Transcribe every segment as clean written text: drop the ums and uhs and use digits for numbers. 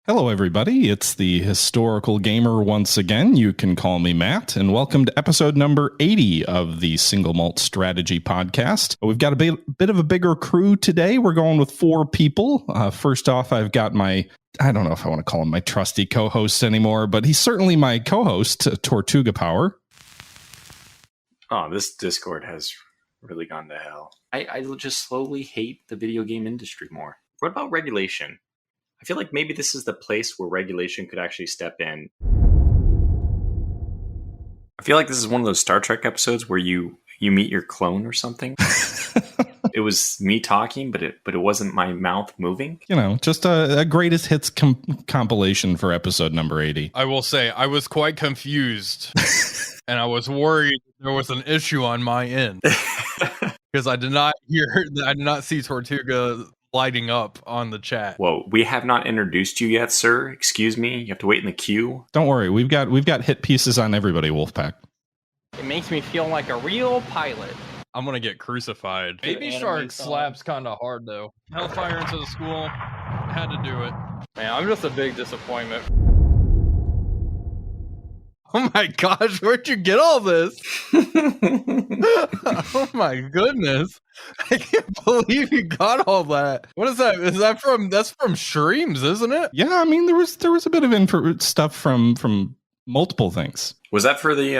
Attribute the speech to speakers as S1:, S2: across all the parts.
S1: Hello, everybody. It's the Historical Gamer once again. You can call me Matt, and welcome to episode number 80 of the Single Malt Strategy Podcast. We've got a bit of a bigger crew today. We're going with 4 people. First off, I've got I don't know if I want to call him my trusty co-host anymore, but he's certainly my co-host, Tortuga Power.
S2: Oh, this Discord has really gone to hell. I just slowly hate the video game industry more. What about regulation? I feel like maybe this is the place where regulation could actually step in. I feel like this is one of those Star Trek episodes where you meet your clone or something. It was me talking, but it wasn't my mouth moving.
S1: You know, just a greatest hits compilation for episode number 80.
S3: I will say I was quite confused and I was worried there was an issue on my end because I did not see Tortuga lighting up on the chat.
S2: Whoa, we have not introduced you yet, sir. Excuse me. You have to wait in the queue.
S1: Don't worry, we've got hit pieces on everybody, Wolfpack.
S4: It makes me feel like a real pilot.
S3: I'm gonna get crucified. Baby Shark slaps kind of hard though. Hellfire into the school. Had to do it.
S4: Man, I'm just a big disappointment.
S3: Oh my gosh, where'd you get all this? Oh my goodness. I can't believe you got all that. What is that? That's from streams, isn't it?
S1: Yeah, I mean there was a bit of stuff from multiple things.
S2: Was that for the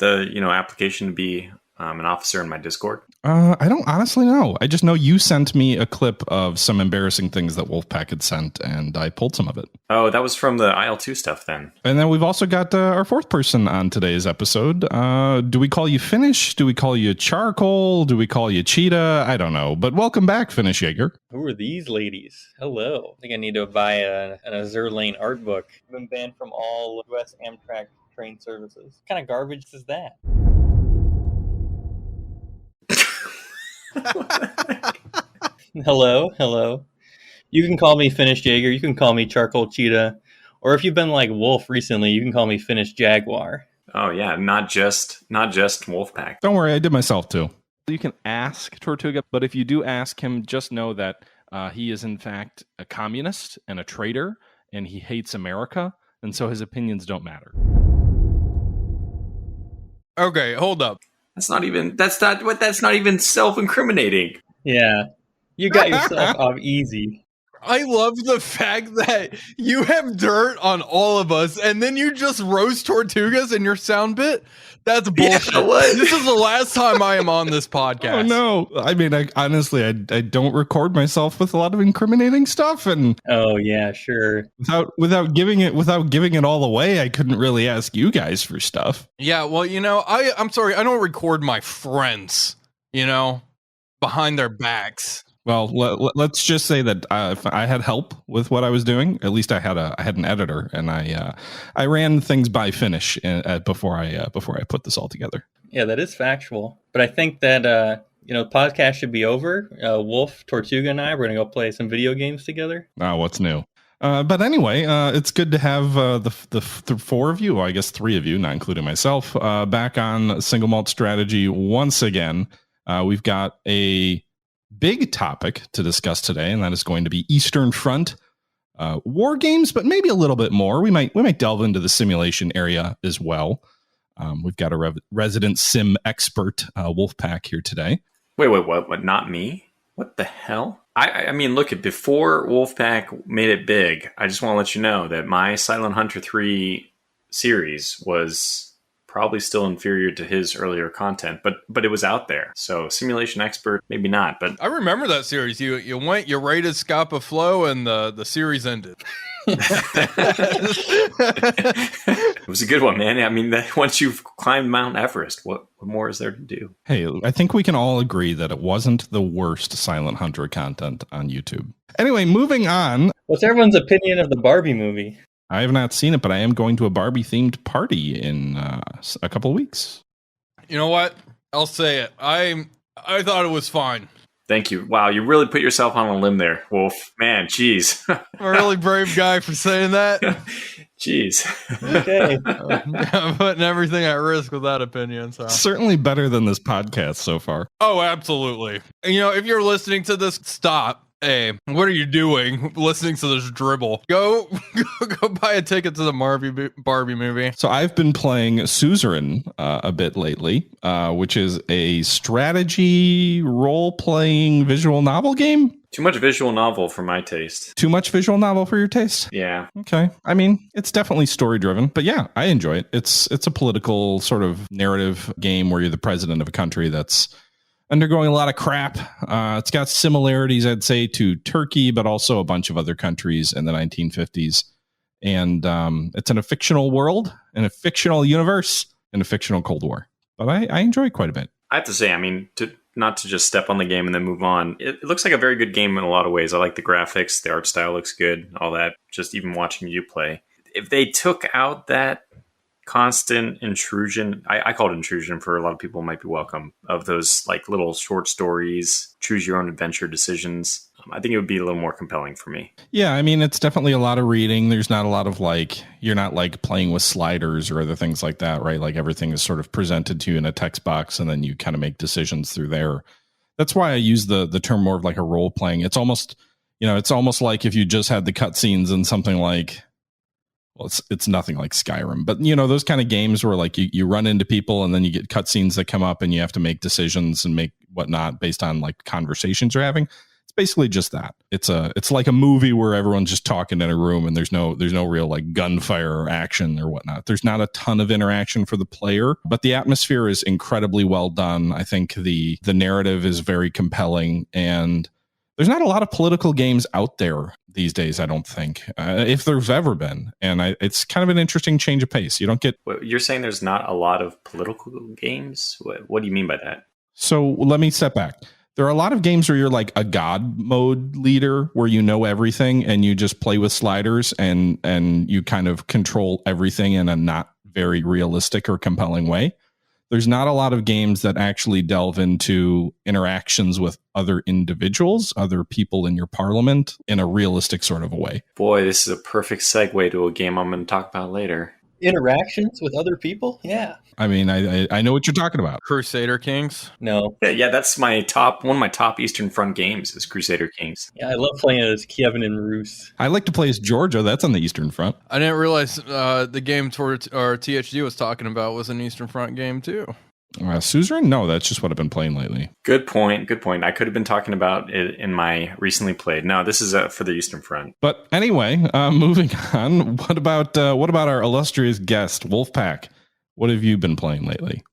S2: application to be an officer in my Discord?
S1: I don't honestly know. I just know you sent me a clip of some embarrassing things that Wolfpack had sent, and I pulled some of it.
S2: Oh, that was from the IL2 stuff then.
S1: And then we've also got our 4th person on today's episode. Do we call you Finnish? Do we call you Charcoal? Do we call you Cheetah? I don't know. But welcome back, Finnish Jager.
S5: Who are these ladies? Hello. I think I need to buy an Azure Lane art book. I've been banned from all U.S. Amtrak train services. What kind of garbage is that? Hello. You can call me Finnish Jager. You can call me Charcoal Cheetah. Or if you've been like Wolf recently, you can call me Finnish Jaguar.
S2: Oh yeah, not just Wolfpack.
S1: Don't worry, I did myself too.
S6: You can ask Tortuga, but if you do ask him, just know that he is in fact a communist and a traitor, and he hates America, and so his opinions don't matter.
S3: Okay, hold up.
S2: That's not even self-incriminating.
S5: Yeah. You got yourself off easy.
S3: I love the fact that you have dirt on all of us, and then you just roast Tortugas in your sound bit. That's bullshit.
S2: Yeah, what?
S3: This is the last time I am on this podcast.
S1: Oh no! I mean, honestly, I don't record myself with a lot of incriminating stuff, and
S5: Oh yeah, sure.
S1: without giving it all away, I couldn't really ask you guys for stuff.
S3: Yeah, well, I'm sorry, I don't record my friends, behind their backs.
S1: Well, let's just say that if I had help with what I was doing, at least I had an editor, and I ran things by Finnish before I put this all together.
S5: Yeah, that is factual. But I think that the podcast should be over. Wolf, Tortuga, and I, we're gonna go play some video games together.
S1: What's new? But anyway, it's good to have the 4 of you, I guess 3 of you, not including myself, back on Single Malt Strategy once again. We've got a big topic to discuss today, and that is going to be Eastern Front war games, but maybe a little bit more. We might delve into the simulation area as well. We've got a resident sim expert, Wolfpack, here today.
S2: Wait, what? Not me? What the hell? I mean, look, before Wolfpack made it big, I just want to let you know that my Silent Hunter 3 series was probably still inferior to his earlier content, but it was out there. So simulation expert, maybe not, but
S3: I remember that series. You raided Scapa Flow, and the series ended.
S2: It was a good one, man. I mean, once you've climbed Mount Everest, what more is there to do?
S1: Hey, I think we can all agree that it wasn't the worst Silent Hunter content on YouTube. Anyway, moving on.
S5: What's everyone's opinion of the Barbie movie?
S1: I have not seen it, but I am going to a Barbie-themed party in a couple of weeks.
S3: You know what? I'll say it. I thought it was fine.
S2: Thank you. Wow, you really put yourself on a limb there, Wolf. Man, jeez.
S3: I'm a really brave guy for saying that.
S2: Jeez.
S5: Okay.
S3: I'm putting everything at risk with that opinion. So.
S1: Certainly better than this podcast so far.
S3: Oh, absolutely. If you're listening to this, stop. Hey, what are you doing listening to this dribble? Go buy a ticket to the Barbie movie.
S1: So I've been playing Suzerain a bit lately, which is a strategy role-playing visual novel game.
S2: Too much visual novel for my taste.
S1: Too much visual novel for your taste?
S2: Yeah.
S1: Okay. I mean, it's definitely story-driven, but yeah, I enjoy it. It's a political sort of narrative game where you're the president of a country that's undergoing a lot of crap. It's got similarities, I'd say, to Turkey, but also a bunch of other countries in the 1950s. And it's in a fictional world, in a fictional universe, in a fictional Cold War. But I enjoy it quite a bit.
S2: I have to say, I mean, not to just step on the game and then move on. It looks like a very good game in a lot of ways. I like the graphics, the art style looks good, all that. Just even watching you play. If they took out that constant intrusion, I call it intrusion, for a lot of people might be welcome, of those like little short stories, choose your own adventure decisions, I think it would be a little more compelling for me.
S1: Yeah, I mean, it's definitely a lot of reading. There's not a lot of like, you're not like playing with sliders or other things like that, right? Like everything is sort of presented to you in a text box and then you kind of make decisions through there. That's why I use the term more of like a role playing. It's almost, it's almost like if you just had the cutscenes and something like, well, it's nothing like Skyrim, but those kind of games where like you run into people and then you get cutscenes that come up and you have to make decisions and make whatnot based on like conversations you're having. It's basically just that. It's like a movie where everyone's just talking in a room and there's no real like gunfire or action or whatnot. There's not a ton of interaction for the player, but the atmosphere is incredibly well done. I think the narrative is very compelling, and there's not a lot of political games out there these days, I don't think, if there's ever been. And it's kind of an interesting change of pace. You don't get...
S2: You're saying there's not a lot of political games? What do you mean by that?
S1: So let me step back. There are a lot of games where you're like a god mode leader where you know everything and you just play with sliders and you kind of control everything in a not very realistic or compelling way. There's not a lot of games that actually delve into interactions with other individuals, other people in your parliament in a realistic sort of a way.
S2: Boy, this is a perfect segue to a game I'm going to talk about later.
S5: Interactions with other people? Yeah.
S1: I mean, I know what you're talking about.
S3: Crusader Kings?
S5: No.
S2: Yeah, that's one of my top Eastern Front games is Crusader Kings.
S5: Yeah, I love playing as Kievan and Rus.
S1: I like to play as Georgia. That's on the Eastern Front.
S3: I didn't realize the game THG was talking about was an Eastern Front game too.
S1: Suzerain? No, that's just what I've been playing lately.
S2: Good point. I could have been talking about it in my recently played. No, this is for the Eastern Front.
S1: But anyway, moving on. What about our illustrious guest, Wolfpack? What have you been playing lately?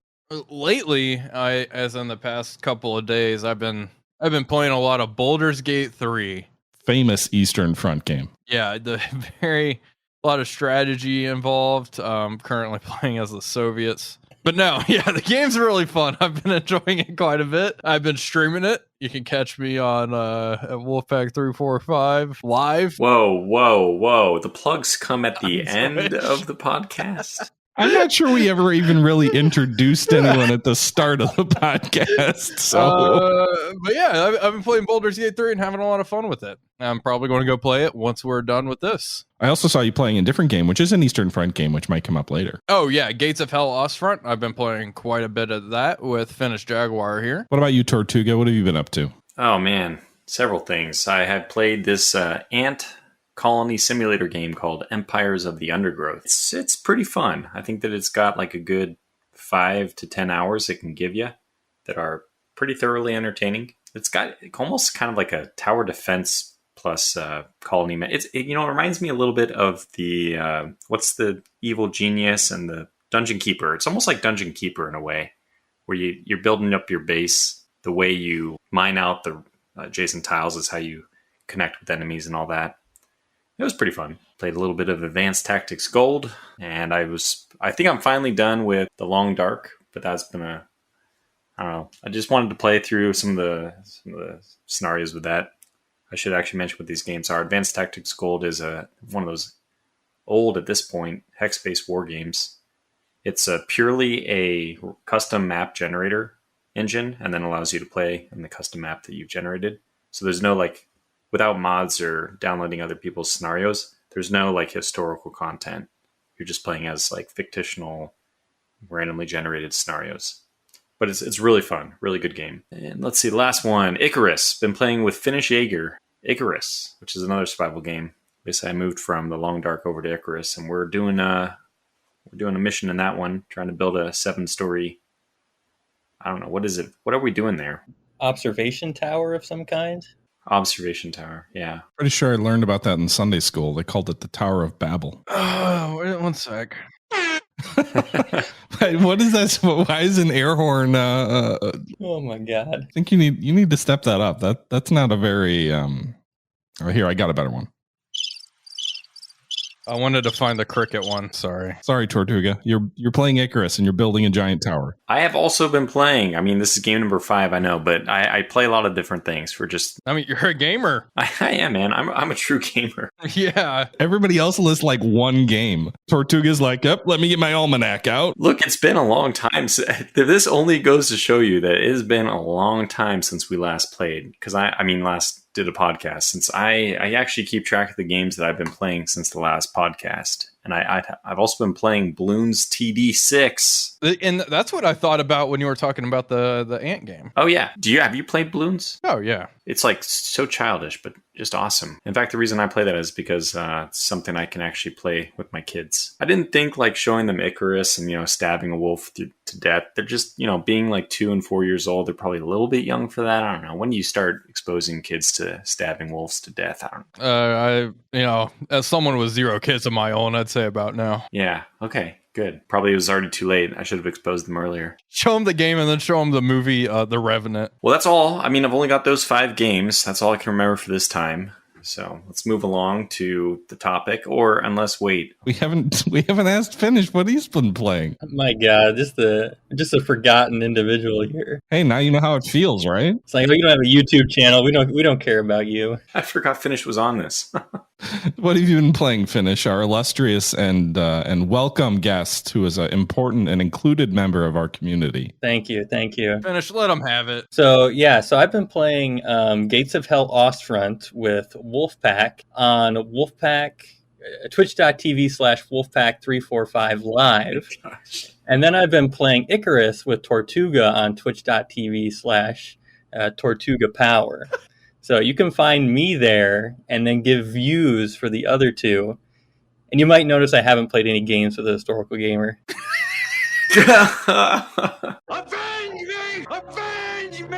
S3: Lately, as in the past couple of days, I've been playing a lot of Baldur's Gate 3.
S1: Famous Eastern Front game.
S3: Yeah, a lot of strategy involved. Currently playing as the Soviets. But no, yeah, the game's really fun. I've been enjoying it quite a bit. I've been streaming it. You can catch me on at Wolfpack345 live.
S2: Whoa. The plugs come at the end of the podcast.
S1: I'm not sure we ever even really introduced anyone at the start of the podcast.
S3: But yeah, I've been playing Baldur's Gate 3 and having a lot of fun with it. I'm probably going to go play it once we're done with this.
S1: I also saw you playing a different game, which is an Eastern Front game, which might come up later.
S3: Oh yeah, Gates of Hell Ostfront. I've been playing quite a bit of that with Finnish Jaguar here.
S1: What about you, Tortuga? What have you been up to?
S2: Oh man, several things. I had played this ant colony simulator game called Empires of the Undergrowth. It's pretty fun. I think that it's got like a good 5 to 10 hours it can give you that are pretty thoroughly entertaining. It's got almost kind of like a tower defense plus colony. It reminds me a little bit of the what's the evil genius and the Dungeon Keeper. It's almost like Dungeon Keeper in a way, where you're building up your base. The way you mine out the adjacent tiles is how you connect with enemies and all that. It was pretty fun. Played a little bit of Advanced Tactics Gold, and I think I'm finally done with The Long Dark, but that's been I don't know. I just wanted to play through some of the scenarios with that. I should actually mention what these games are. Advanced Tactics Gold is one of those old, at this point, hex-based war games. It's purely a custom map generator engine, and then allows you to play in the custom map that you've generated. So there's no without mods or downloading other people's scenarios, there's no historical content. You're just playing as fictional, randomly generated scenarios. But it's really fun, really good game. And let's see, the last one, Icarus. Been playing with Finnish Jager. Icarus, which is another survival game. Basically, I moved from the Long Dark over to Icarus, and we're doing a mission in that one, trying to build a 7-story. I don't know, what is it? What are we doing there?
S5: Observation tower of some kind?
S2: Observation tower, yeah.
S1: Pretty sure I learned about that in Sunday school. They called it the Tower of Babel.
S3: Oh, wait 1 sec.
S1: What is that? Why is an air horn?
S5: Oh my god!
S1: I think you need to step that up. That's not a very. Oh, here, I got a better one.
S3: I wanted to find the cricket one. Sorry,
S1: Tortuga. You're playing Icarus and you're building a giant tower.
S2: I have also been playing. I mean, this is game number 5, I know, but I play a lot of different things for just.
S3: I mean, you're a gamer.
S2: I am, man. I'm a true gamer.
S3: Yeah.
S1: Everybody else lists like one game. Tortuga's like, yep, let me get my almanac out.
S2: Look, it's been a long time. This only goes to show you that it has been a long time since we last played. Because last did a podcast, since I actually keep track of the games that I've been playing since the last podcast. And I've also been playing Bloons TD6.
S3: And that's what I thought about when you were talking about the ant game.
S2: Oh, yeah. Have you played Bloons?
S3: Oh, yeah.
S2: It's like so childish, but just awesome. In fact, the reason I play that is because it's something I can actually play with my kids. I didn't think like showing them Icarus and, stabbing a wolf to death. They're just, being like 2 and 4 years old. They're probably a little bit young for that. I don't know. When do you start exposing kids to stabbing wolves to death? I don't know.
S3: As someone with 0 kids of my own, I'd say about now.
S2: Yeah. Okay. Good. Probably it was already too late. I should have exposed them earlier.
S3: Show them the game and then show them the movie, The Revenant.
S2: Well, that's all. I've only got those 5 games. That's all I can remember for this time. So let's move along to the topic, or unless wait.
S1: We haven't asked Finnish what he's been playing.
S5: My God, just a forgotten individual here.
S1: Hey, now you know how it feels, right?
S5: It's like, you don't have a YouTube channel. We don't care about you.
S2: I forgot Finnish was on this.
S1: What have you been playing, Finnish? Our illustrious and welcome guest, who is an important and included member of our community.
S5: Thank you.
S3: Finish, let them have it.
S5: So I've been playing Gates of Hell Ostfront with Wolfpack on Wolfpack, twitch.tv/Wolfpack345 live.
S2: Gosh.
S5: And then I've been playing Icarus with Tortuga on twitch.tv/TortugaPower. So you can find me there and then give views for the other 2. And you might notice I haven't played any games with a historical gamer.
S3: Avenge me!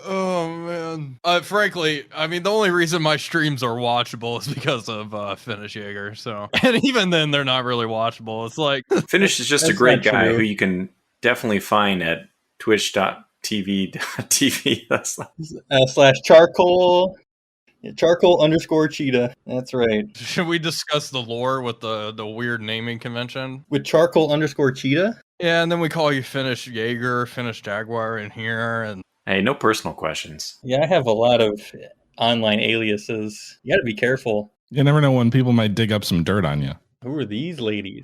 S3: Oh, man. Frankly, the only reason my streams are watchable is because of Finnish Jager. So, and even then, they're not really watchable. It's like
S2: Finnish is just a
S5: That's
S2: great
S5: not
S2: guy
S5: true.
S2: who you can definitely find at twitch.tv. That's
S5: /charcoal. Charcoal_Cheetah. That's right.
S3: should we discuss the lore with the weird naming convention?
S5: With Charcoal_Cheetah?
S3: Yeah, and then we call you Finnish Jager, Finnish Jaguar in here, and
S2: hey, no personal questions.
S5: Yeah, I have a lot of online aliases. You gotta be careful.
S1: You never know when people might dig up some dirt on you.
S5: Who are these ladies?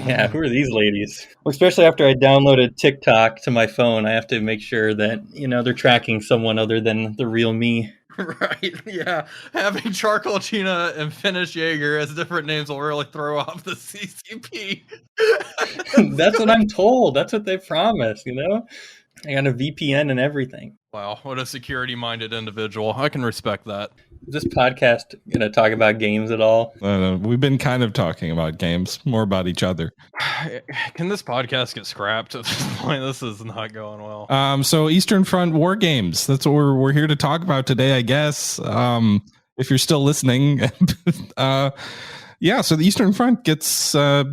S5: Yeah, who are these ladies? Well, especially after I downloaded TikTok to my phone, I have to make sure that, they're tracking someone other than the real me.
S3: right, yeah, having Charcoal Cheetah and Finnish Jager as different names will really throw off the CCP.
S5: That's what I'm told. That's what they promise, I got a VPN and everything.
S3: Wow, what a security-minded individual. I can respect that.
S5: Is this podcast going to talk about games at all?
S1: We've been kind of talking about games, more about each other.
S3: Can this podcast get scrapped at this point? This is not going well.
S1: So Eastern Front War Games. That's what we're here to talk about today, I guess. If you're still listening. So the Eastern Front gets, I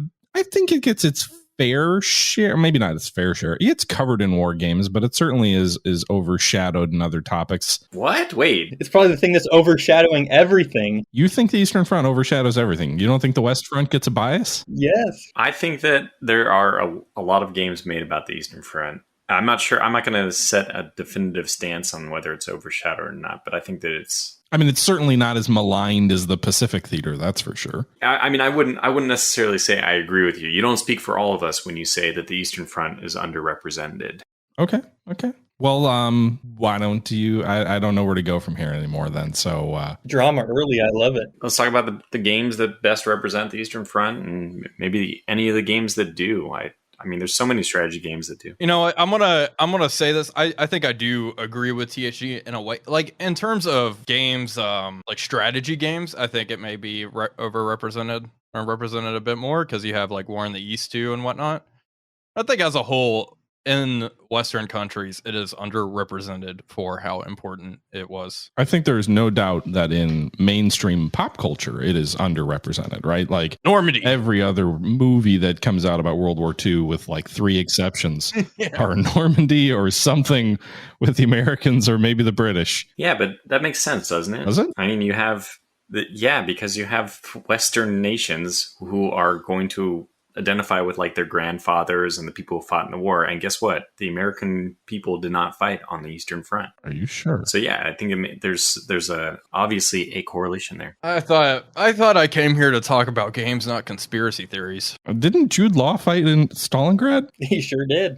S1: think it gets its fair share, maybe not its fair share. It's covered in war games, but it certainly is overshadowed in other topics.
S2: What? Wait.
S5: It's probably the thing that's overshadowing everything.
S1: You think the Eastern Front overshadows everything? You don't think the West Front gets a bias?
S5: Yes.
S2: I think that there are a lot of games made about the Eastern Front. I'm not sure. I'm not going to set a definitive stance on whether it's overshadowed or not, but I think that it's
S1: certainly not as maligned as the Pacific Theater, that's for sure.
S2: I wouldn't necessarily say I agree with you. You don't speak for all of us when you say that the Eastern Front is underrepresented.
S1: Okay. Well, why don't you? I don't know where to go from here anymore. Then, so
S5: Drama early, I love it.
S2: Let's talk about the games that best represent the Eastern Front, and maybe any of the games that do. I I mean, there's so many strategy games that do.
S3: You know what? I'm gonna say this. I think I do agree with THG in a way. Like in terms of games, like strategy games, I think it may be overrepresented or represented a bit more because you have like War in the East too and whatnot. I think as a whole, in Western countries, it is underrepresented for how important it was.
S1: I think there's no doubt that in mainstream pop culture, it is underrepresented, right? Like
S3: Normandy.
S1: every other movie that comes out about World War II, with like 3 exceptions, are Normandy or something with the Americans or maybe the British.
S2: Yeah, but that makes sense, doesn't it?
S1: Does it?
S2: I mean, you have because you have Western nations who are going to identify with like their grandfathers and the people who fought in the war. And guess what? The American people did not fight on the Eastern Front.
S1: Are you sure?
S2: So yeah, I think there's obviously a correlation there.
S3: I thought I came here to talk about games, not conspiracy theories.
S1: Didn't Jude Law fight in Stalingrad?
S5: He sure did.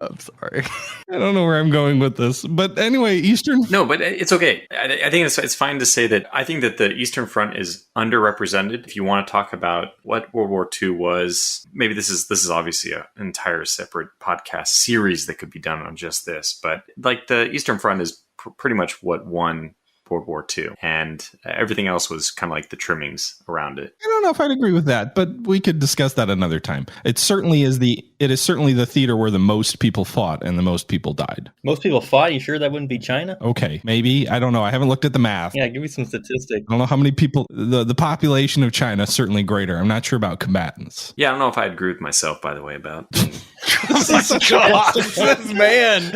S3: I'm sorry.
S1: I don't know where I'm going with this, but anyway, Eastern.
S2: No, but it's okay. I think it's fine to say that I think that the Eastern Front is underrepresented. If you want to talk about what World War II was, maybe this is obviously an entire separate podcast series that could be done on just this. But like the Eastern Front is pretty much what won World War II, and everything else was kind of like the trimmings around it.
S1: I don't know if I'd agree with that, but we could discuss that another time. It is certainly the theater where the most people fought and the most people died.
S5: Most people fought. You sure that wouldn't be China?
S1: Okay, maybe. I don't know. I haven't looked at the math.
S5: Yeah, give me some statistics.
S1: I don't know how many people. The population of China is certainly greater. I'm not sure about combatants.
S2: Yeah, I don't know if I'd agree with myself, by the way, about
S3: This man.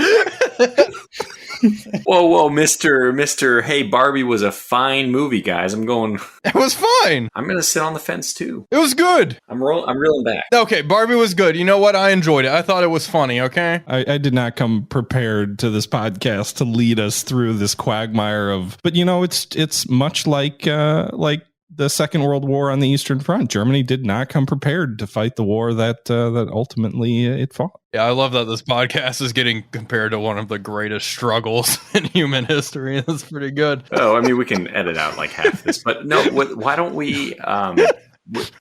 S2: Whoa, Mr. Hey, Barbie was a fine movie, guys.
S3: It was fine.
S2: I'm gonna sit on the fence too.
S3: It was good.
S2: I'm reeling back.
S3: Okay, Barbie was good. You know what? I enjoyed it. I thought it was funny. Okay.
S1: I did not come prepared to this podcast to lead us through this quagmire of. But you know, it's much like the Second World War on the Eastern Front. Germany did not come prepared to fight the war that ultimately it fought.
S3: Yeah, I love that this podcast is getting compared to one of the greatest struggles in human history. That's pretty good.
S2: Oh, I mean, we can edit out like half this, but no. Why don't we?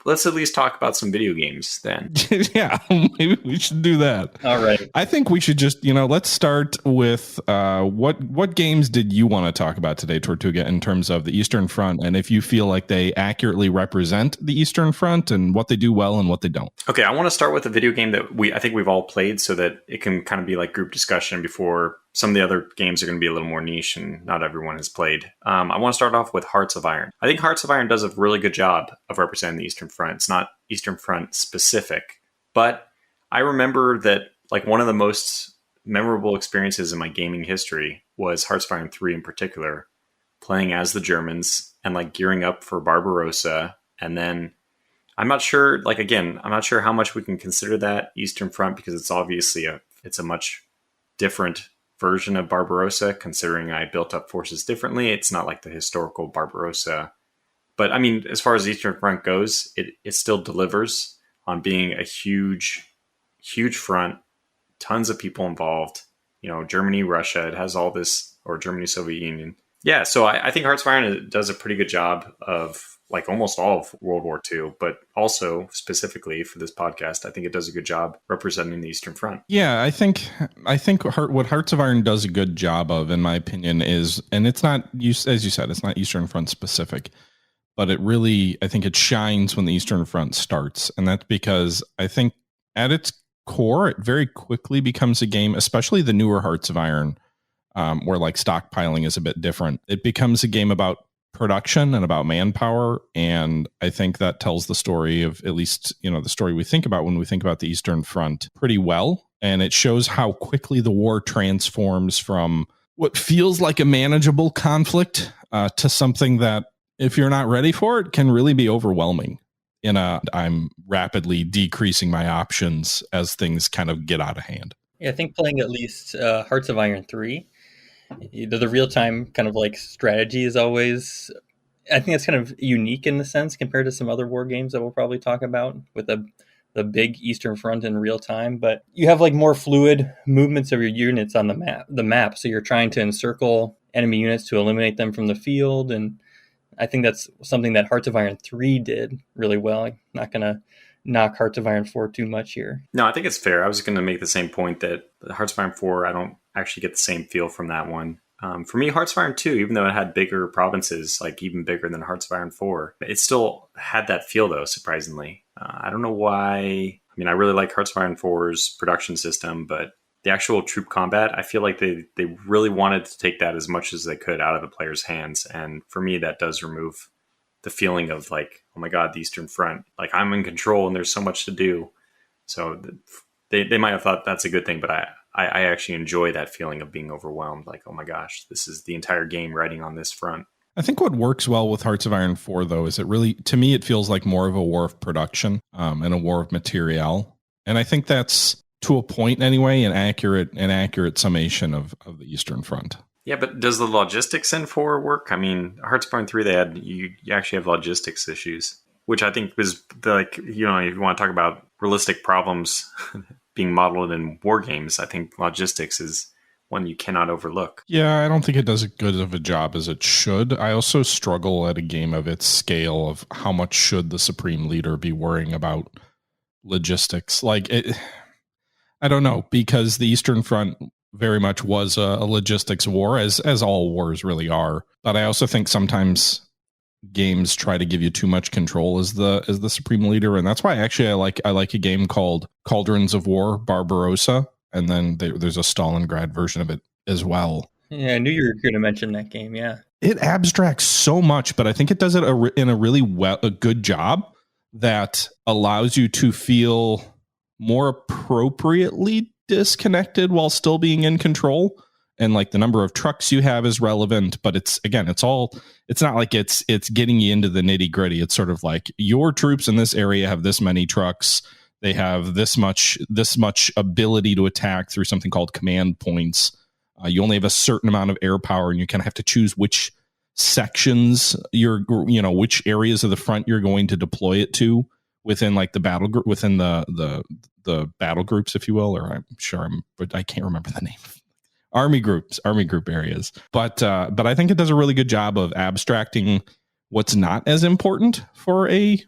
S2: Let's at least talk about some video games then.
S1: Yeah, maybe we should do that.
S5: All right.
S1: I think we should just, let's start with what games did you want to talk about today, Tortuga, in terms of the Eastern Front, and if you feel like they accurately represent the Eastern Front and what they do well and what they don't.
S2: Okay, I want to start with a video game that I think we've all played, so that it can kind of be like group discussion before some of the other games are going to be a little more niche and not everyone has played. I want to start off with Hearts of Iron. I think Hearts of Iron does a really good job of representing the Eastern Front. It's not Eastern Front specific, but I remember that like one of the most memorable experiences in my gaming history was Hearts of Iron 3 in particular, playing as the Germans and like gearing up for Barbarossa. And then I'm not sure how much we can consider that Eastern Front, because it's obviously it's a much different version of Barbarossa, considering I built up forces differently. It's not like the historical Barbarossa. But I mean, as far as Eastern Front goes, it still delivers on being a huge front, tons of people involved, Germany, Russia, it has all this, or Germany, Soviet Union. Yeah, so I think Hearts of Iron does a pretty good job of like almost all of World War II, but also specifically for this podcast, I think it does a good job representing the Eastern Front.
S1: Yeah, I think what Hearts of Iron does a good job of, in my opinion, is, and it's not, as you said, it's not Eastern Front specific, but I think it shines when the Eastern Front starts. And that's because I think at its core, it very quickly becomes a game, especially the newer Hearts of Iron, where like stockpiling is a bit different. It becomes a game about production and about manpower. And I think that tells the story of, at least, the story we think about when we think about the Eastern Front, pretty well. And it shows how quickly the war transforms from what feels like a manageable conflict to something that, if you're not ready for it, can really be overwhelming. I'm rapidly decreasing my options as things kind of get out of hand.
S5: Yeah, I think playing at least Hearts of Iron 3, the real-time kind of like strategy is always, I think that's kind of unique in the sense compared to some other war games that we'll probably talk about with the big Eastern Front in real time. But you have like more fluid movements of your units on the map. So you're trying to encircle enemy units to eliminate them from the field. And I think that's something that Hearts of Iron 3 did really well. I'm not going to knock Hearts of Iron 4 too much here.
S2: No, I think it's fair. I was going to make the same point that Hearts of Iron 4, I don't actually get the same feel from that one. For me, Hearts of Iron 2, even though it had bigger provinces, like even bigger than Hearts of Iron 4, it still had that feel, though, surprisingly. I don't know why. I mean, I really like Hearts of Iron 4's production system, but the actual troop combat, I feel like they really wanted to take that as much as they could out of the player's hands. And for me, that does remove the feeling of like, oh my God, the Eastern Front, like I'm in control and there's so much to do. So they might have thought that's a good thing, but I actually enjoy that feeling of being overwhelmed. Like, oh my gosh, this is the entire game riding on this front.
S1: I think what works well with Hearts of Iron 4, though, is it really, to me, it feels like more of a war of production and a war of material. And I think that's, to a point anyway, an accurate summation of the Eastern Front.
S2: Yeah, but does the logistics in 4 work? I mean, Hearts of Iron 3, they had, you actually have logistics issues, which I think was like, you know, if you want to talk about realistic problems being modeled in war games, I think logistics is one you cannot overlook.
S1: Yeah, I don't think it does as good of a job as it should. I also struggle at a game of its scale of how much should the Supreme Leader be worrying about logistics. Like, I don't know, because the Eastern Front very much was a logistics war, as all wars really are. But I also think sometimes games try to give you too much control as the Supreme Leader, and that's why actually I like a game called Cauldrons of War, Barbarossa, and then there's a Stalingrad version of it as well.
S5: Yeah, I knew you were going to mention that game. Yeah,
S1: it abstracts so much, but I think it does it in a really a good job that allows you to feel more appropriately disconnected while still being in control. And like the number of trucks you have is relevant, but it's not like it's getting you into the nitty gritty. It's sort of like your troops in this area have this many trucks. They have this much ability to attack through something called command points. You only have a certain amount of air power, and you kind of have to choose which sections which areas of the front you're going to deploy it to within like the battle group, within the battle groups, if you will, or but I can't remember the name. Army group areas. But I think it does a really good job of abstracting what's not as important for a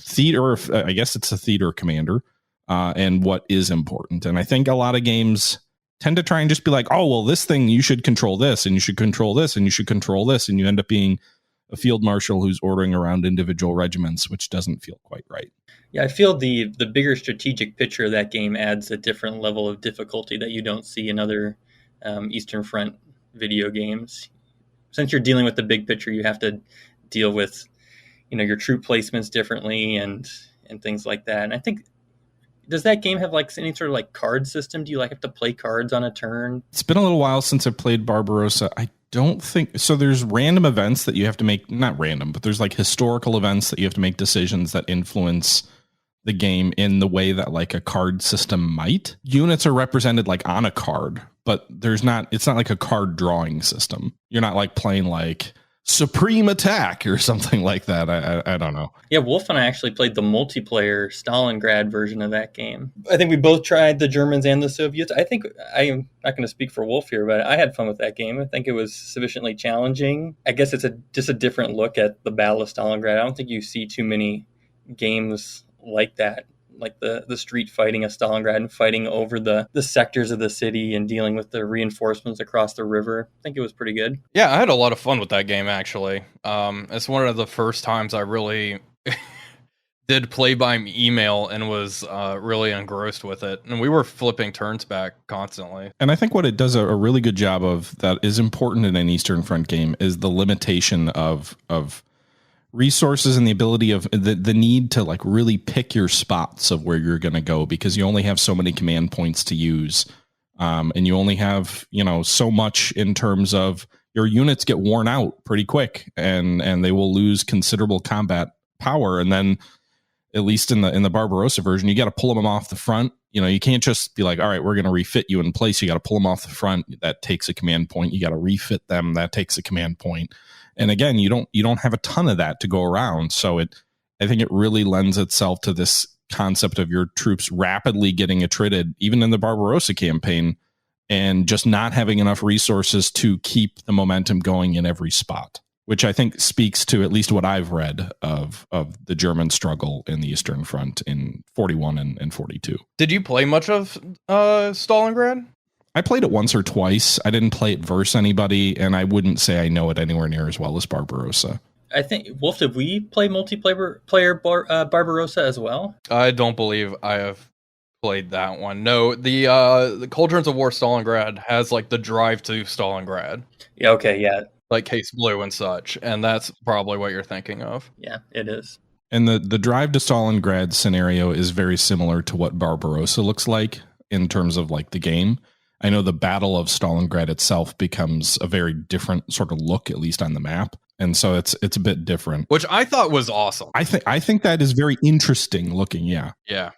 S1: theater, I guess it's a theater commander, and what is important. And I think a lot of games tend to try and just be like, oh, well, this thing, you should control this, and you should control this, and you should control this, and you end up being a field marshal who's ordering around individual regiments, which doesn't feel quite right.
S5: Yeah, I feel the bigger strategic picture of that game adds a different level of difficulty that you don't see in other Eastern Front video games. Since you're dealing with the big picture, you have to deal with, your troop placements differently and things like that. And I think, does that game have like any sort of like card system? Do you like have to play cards on a turn?
S1: It's been a little while since I've played Barbarossa. I don't think so. There's random events that you have to make, not random, but there's like historical events that you have to make decisions that influence the game in the way that like a card system might. Units are represented like on a card, but it's not like a card drawing system. You're not like playing like Supreme Attack or something like that. I don't know.
S5: Yeah, Wolf and I actually played the multiplayer Stalingrad version of that game. I think we both tried the Germans and the Soviets. I think, I am not going to speak for Wolf here, but I had fun with that game. I think it was sufficiently challenging. I guess it's just a different look at the Battle of Stalingrad. I don't think you see too many games like that, like the street fighting of Stalingrad and fighting over the sectors of the city and dealing with the reinforcements across the river. I think it was pretty good.
S3: Yeah, I had a lot of fun with that game, actually. It's one of the first times I really did play by email and was really engrossed with it. And we were flipping turns back constantly. And
S1: I think what it does a really good job of that is important in an Eastern Front game is the limitation of resources and the ability of the need to like really pick your spots of where you're going to go, because you only have so many command points to use. And you only have, so much in terms of your units get worn out pretty quick and they will lose considerable combat power. And then at least in the Barbarossa version, you got to pull them off the front. You can't just be like, all right, we're going to refit you in place. You got to pull them off the front. That takes a command point. You got to refit them. That takes a command point. And again, you don't have a ton of that to go around. So I think it really lends itself to this concept of your troops rapidly getting attrited, even in the Barbarossa campaign, and just not having enough resources to keep the momentum going in every spot. which I think speaks to at least what I've read of the German struggle in the Eastern Front in 41 and 42.
S3: Did you play much of Stalingrad?
S1: I played it once or twice. I didn't play it versus anybody, and I wouldn't say I know it anywhere near as well as Barbarossa.
S5: I think, Wolf, did we play multiplayer Barbarossa as well?
S3: I don't believe I have played that one. No, the Cauldrons of War Stalingrad has like the drive to Stalingrad.
S5: Yeah, okay, yeah.
S3: Like Case Blue and such, and that's probably what you're thinking of.
S5: Yeah, it is.
S1: And the drive to Stalingrad scenario is very similar to what Barbarossa looks like in terms of like the game. I know the Battle of Stalingrad itself becomes a very different sort of look, at least on the map. And so it's a bit different.
S3: Which I thought was awesome.
S1: I think that is very interesting looking, yeah.
S3: Yeah.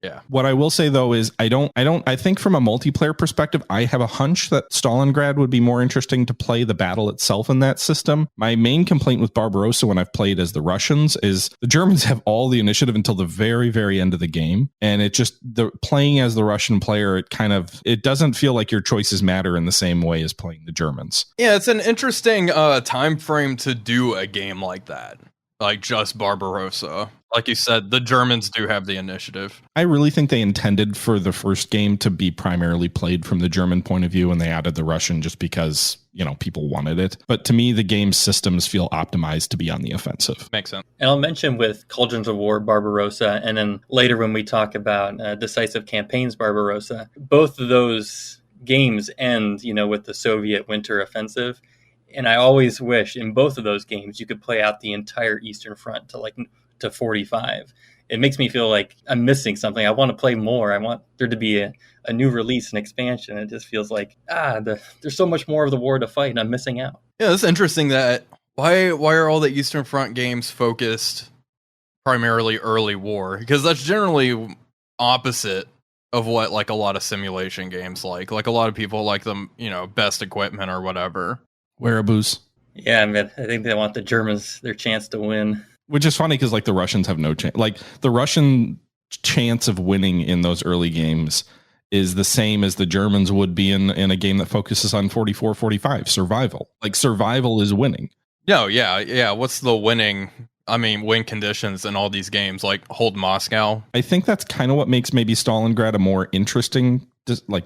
S3: Yeah.
S1: What I will say though is I think from a multiplayer perspective, I have a hunch that Stalingrad would be more interesting to play the battle itself in that system. My main complaint with Barbarossa when I've played as the Russians is the Germans have all the initiative until the very, very end of the game. And it just, the playing as the Russian player, it doesn't feel like your choices matter in the same way as playing the Germans.
S3: Yeah, it's an interesting time frame to do a game like that. Like just Barbarossa. Like you said, the Germans do have the initiative.
S1: I really think they intended for the first game to be primarily played from the German point of view, and they added the Russian just because, people wanted it. But to me, the game's systems feel optimized to be on the offensive.
S3: Makes sense.
S5: And I'll mention with Cauldrons of War Barbarossa, and then later when we talk about Decisive Campaigns Barbarossa, both of those games end, with the Soviet winter offensive. And I always wish in both of those games you could play out the entire Eastern Front to 45. It makes me feel like I'm missing something. I want to play more. I want there to be a new release and expansion. It just feels like there's so much more of the war to fight, and I'm missing out.
S3: Yeah, it's interesting that why are all the Eastern Front games focused primarily early war? Because that's generally opposite of what like a lot of simulation games like a lot of people like them, best equipment or whatever.
S1: Wearaboos.
S5: Yeah, I think they want the Germans their chance to win.
S1: Which is funny because like the Russians have no chance. Like the Russian chance of winning in those early games is the same as the Germans would be in a game that focuses on 44-45 survival. Like survival is winning.
S3: No, yeah. What's the win conditions in all these games? Like hold Moscow.
S1: I think that's kind of what makes maybe Stalingrad a more interesting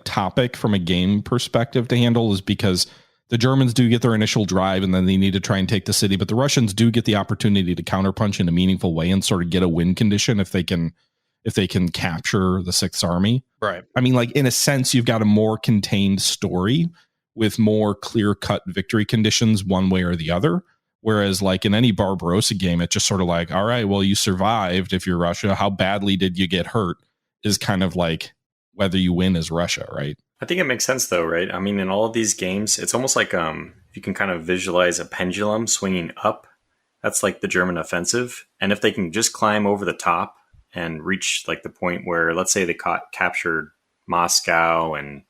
S1: topic from a game perspective to handle, is because the Germans do get their initial drive and then they need to try and take the city, but the Russians do get the opportunity to counterpunch in a meaningful way and sort of get a win condition if they can capture the Sixth Army.
S3: Right.
S1: I mean, like in a sense, you've got a more contained story with more clear-cut victory conditions one way or the other. Whereas like in any Barbarossa game, it's just sort of like, all right, well, you survived if you're Russia. How badly did you get hurt is kind of like whether you win as Russia, right?
S2: I think it makes sense though, right? I mean, in all of these games, it's almost like you can kind of visualize a pendulum swinging up. That's like the German offensive. And if they can just climb over the top and reach like the point where, let's say they captured Moscow and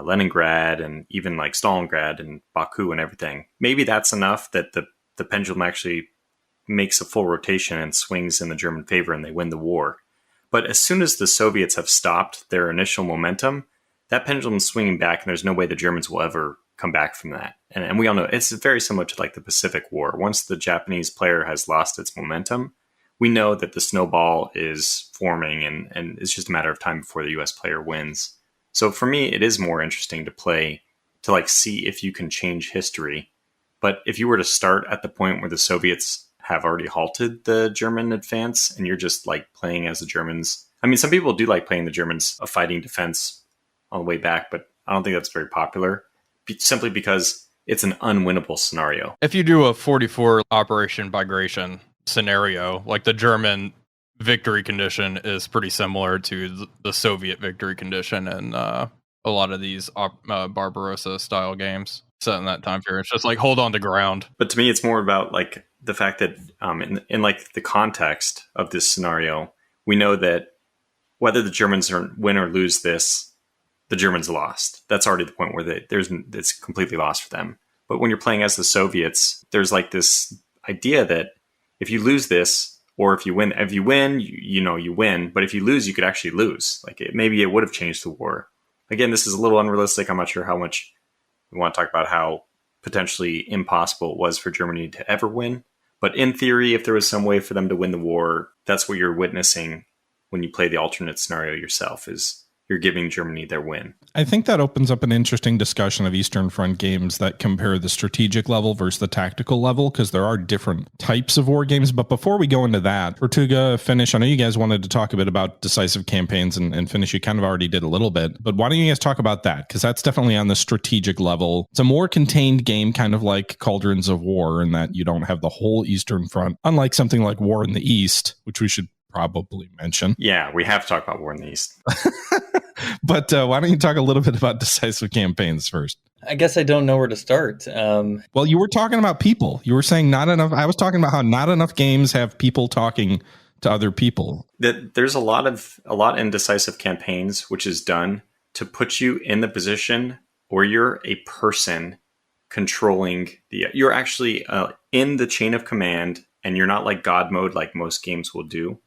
S2: Leningrad and even like Stalingrad and Baku and everything, maybe that's enough that the pendulum actually makes a full rotation and swings in the German favor and they win the war. But as soon as the Soviets have stopped their initial momentum, that pendulum's swinging back, and there's no way the Germans will ever come back from that. And we all know it's very similar to like the Pacific War. Once the Japanese player has lost its momentum, we know that the snowball is forming, and it's just a matter of time before the US player wins. So for me, it is more interesting to play, to like see if you can change history. But if you were to start at the point where the Soviets have already halted the German advance, and you're just like playing as the Germans. I mean, some people do like playing the Germans of fighting defense on the way back, but I don't think that's very popular simply because it's an unwinnable scenario.
S3: If you do a 44 Operation Migration scenario, like the German victory condition is pretty similar to the Soviet victory condition in a lot of these Barbarossa style games set in that time period. It's just like hold on to ground.
S2: But to me, it's more about like the fact that in like the context of this scenario, we know that whether the Germans win or lose this, the Germans lost. That's already the point where it's completely lost for them. But when you're playing as the Soviets, there's like this idea that if you lose this, or if you win, you win. But if you lose, you could actually lose. Maybe it would have changed the war. Again, this is a little unrealistic. I'm not sure how much we want to talk about how potentially impossible it was for Germany to ever win. But in theory, if there was some way for them to win the war, that's what you're witnessing when you play the alternate scenario yourself, is you're giving Germany their win.
S1: I think that opens up an interesting discussion of Eastern Front games that compare the strategic level versus the tactical level, because there are different types of war games. But before we go into that, Tortuga, Finnish, I know you guys wanted to talk a bit about decisive campaigns, and Finnish, you kind of already did a little bit. But why don't you guys talk about that? Because that's definitely on the strategic level. It's a more contained game, kind of like Cauldrons of War, in that you don't have the whole Eastern Front, unlike something like War in the East, which we should probably mention.
S2: Yeah, we have to talk about War in the East.
S1: But why don't you talk a little bit about decisive campaigns first?
S5: I guess I don't know where to start.
S1: Well, you were talking about people. You were saying not enough. I was talking about how not enough games have people talking to other people.
S2: There's a lot in decisive campaigns, which is done to put you in the position where you're a person controlling you're actually in the chain of command, and you're not like God mode like most games will do.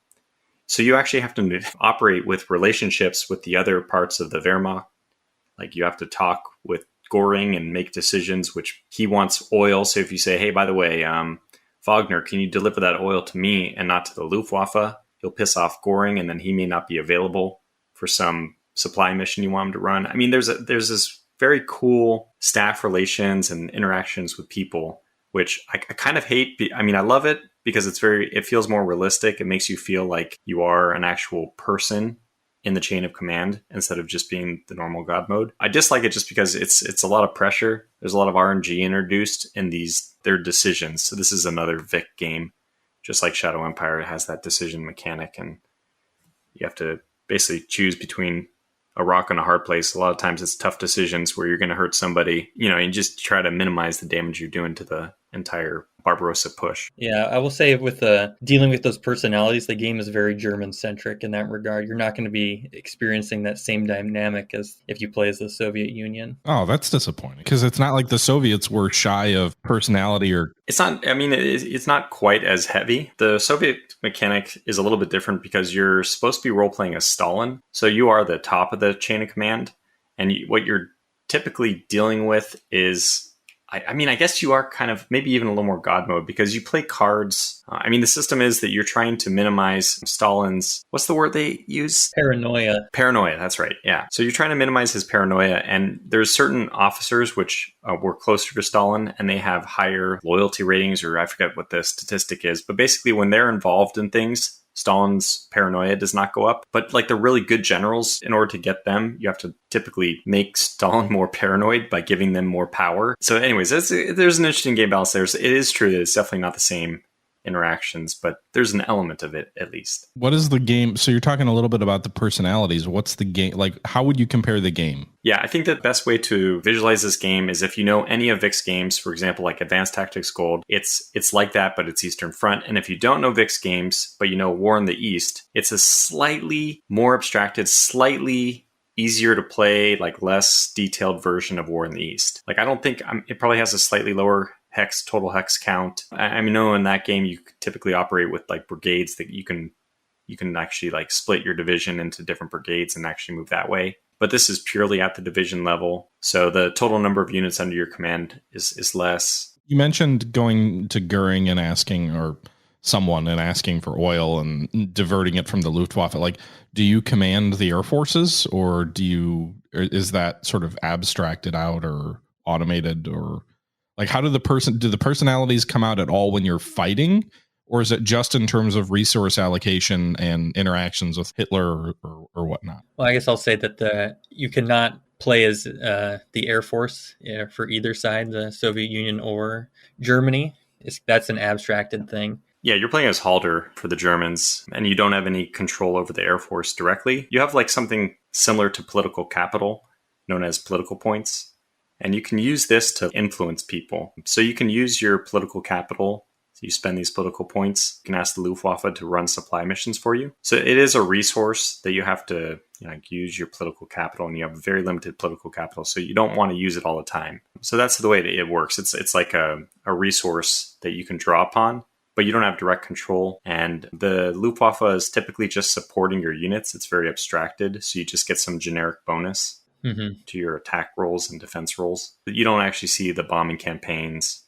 S2: So you actually have to operate with relationships with the other parts of the Wehrmacht. Like you have to talk with Göring and make decisions, which he wants oil. So if you say, hey, by the way, Wagner, can you deliver that oil to me and not to the Luftwaffe? He'll piss off Göring, and then he may not be available for some supply mission you want him to run. I mean, there's this very cool staff relations and interactions with people, which I kind of hate. I mean, I love it because it feels more realistic. It makes you feel like you are an actual person in the chain of command instead of just being the normal God mode. I dislike it just because it's a lot of pressure. There's a lot of RNG introduced in their decisions. So this is another Vic game, just like Shadow Empire. It has that decision mechanic, and you have to basically choose between a rock and a hard place. A lot of times it's tough decisions where you're going to hurt somebody, and just try to minimize the damage you're doing to the entire Barbarossa push.
S5: Yeah, I will say with dealing with those personalities, the game is very German-centric in that regard. You're not going to be experiencing that same dynamic as if you play as the Soviet Union.
S1: Oh, that's disappointing, because it's not like the Soviets were shy of personality or...
S2: It's not, I mean, it's not quite as heavy. The Soviet mechanic is a little bit different because you're supposed to be role-playing as Stalin. So you are the top of the chain of command. And what you're typically dealing with is... I mean, I guess you are kind of maybe even a little more God mode because you play cards. I mean, the system is that you're trying to minimize Stalin's, what's the word they use?
S5: Paranoia.
S2: Paranoia, that's right. Yeah. So you're trying to minimize his paranoia. And there's certain officers which were closer to Stalin and they have higher loyalty ratings, or I forget what the statistic is. But basically, when they're involved in things, Stalin's paranoia does not go up. But like the really good generals, in order to get them, you have to typically make Stalin more paranoid by giving them more power. So anyways, there's an interesting game balance there. It is true that it's definitely not the same interactions, but there's an element of it at least.
S1: What is the game? So you're talking a little bit about the personalities. What's the game? Like, how would you compare the game?
S2: Yeah, I think that the best way to visualize this game is if you know any of Vic's games, for example, like Advanced Tactics Gold, it's like that, but it's Eastern Front. And if you don't know Vic's games, but you know War in the East, it's a slightly more abstracted, slightly easier to play, like less detailed version of War in the East. Like, I don't think it probably has a slightly lower total hex count. I mean, in that game, you typically operate with like brigades that you can actually like split your division into different brigades and actually move that way. But this is purely at the division level. So the total number of units under your command is less.
S1: You mentioned going to Göring and asking, or someone and asking for oil and diverting it from the Luftwaffe. Like, do you command the air forces, or is that sort of abstracted out or automated, or like how do the personalities come out at all when you're fighting, or is it just in terms of resource allocation and interactions with Hitler or whatnot?
S5: Well, I guess I'll say that you cannot play as the Air Force for either side, the Soviet Union or Germany. That's an abstracted thing.
S2: Yeah, you're playing as Halder for the Germans, and you don't have any control over the Air Force directly. You have like something similar to political capital, known as political points. And you can use this to influence people. So you can use your political capital. So you spend these political points. You can ask the Luftwaffe to run supply missions for you. So it is a resource that you have to use your political capital, and you have very limited political capital. So you don't want to use it all the time. So that's the way that it works. It's like a resource that you can draw upon, but you don't have direct control. And the Luftwaffe is typically just supporting your units. It's very abstracted. So you just get some generic bonus. to your attack rolls and defense rolls. But you don't actually see the bombing campaigns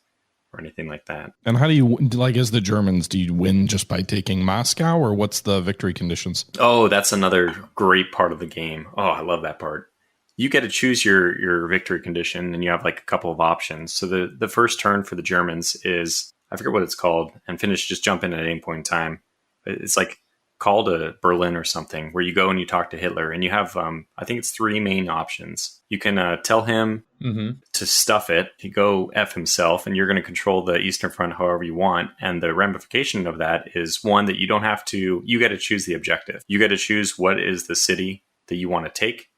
S2: or anything like that.
S1: And how do you, like, as the Germans, do you win just by taking Moscow, or what's the victory conditions?
S2: Oh, that's another great part of the game. Oh, I love that part. You get to choose your victory condition, and you have like a couple of options. So the first turn for the Germans is, I forget what it's called, and Finnish just jump in at any point in time. It's like called a Berlin or something, where you go and you talk to Hitler, and you have, I think it's 3 main options. You can tell him to stuff it, to go F himself, and you're going to control the Eastern Front however you want. And the ramification of that is, one, that you don't have to, you get to choose the objective. You get to choose what is the city that you want to take.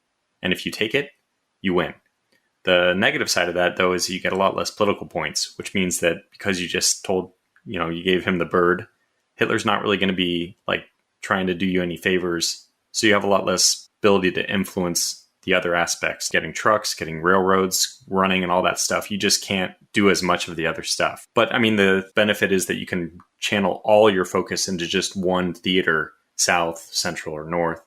S2: And if you take it, you win. The negative side of that, though, is you get a lot less political points, which means that because you just told, you gave him the bird, Hitler's not really going to be like trying to do you any favors. So you have a lot less ability to influence the other aspects, getting trucks, getting railroads running and all that stuff. You just can't do as much of the other stuff. But I mean, the benefit is that you can channel all your focus into just one theater, south, central, or north,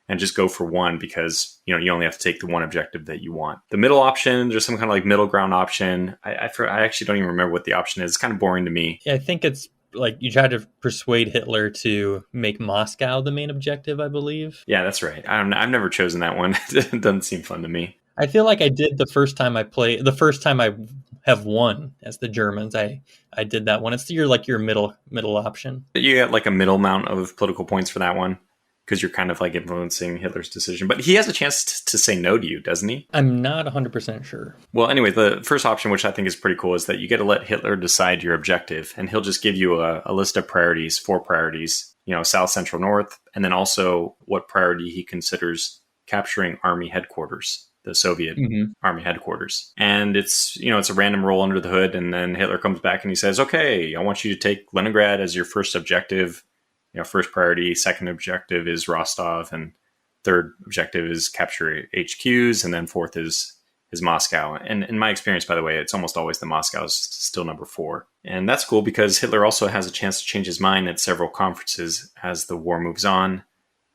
S2: and just go for one, because you only have to take the one objective that you want. The middle option, there's some kind of like middle ground option. I actually don't even remember what the option is. It's kind of boring to me.
S5: Yeah, I think it's like you tried to persuade Hitler to make Moscow the main objective, I believe.
S2: Yeah, that's right. I've never chosen that one. It doesn't seem fun to me.
S5: I feel like I did the first time I have won as the Germans. I did that one. It's your middle option.
S2: You get like a middle amount of political points for that one, because you're kind of like influencing Hitler's decision. But he has a chance to say no to you, doesn't he?
S5: I'm not 100% sure.
S2: Well, anyway, the first option, which I think is pretty cool, is that you get to let Hitler decide your objective, and he'll just give you a list of priorities, 4 priorities, south, central, north, and then also what priority he considers capturing army headquarters, the Soviet army headquarters. And it's, it's a random roll under the hood, and then Hitler comes back and he says, okay, I want you to take Leningrad as your first objective. First priority, second objective is Rostov, and third objective is capture HQs, and then fourth is Moscow. And in my experience, by the way, it's almost always the Moscow is still number 4. And that's cool because Hitler also has a chance to change his mind at several conferences as the war moves on.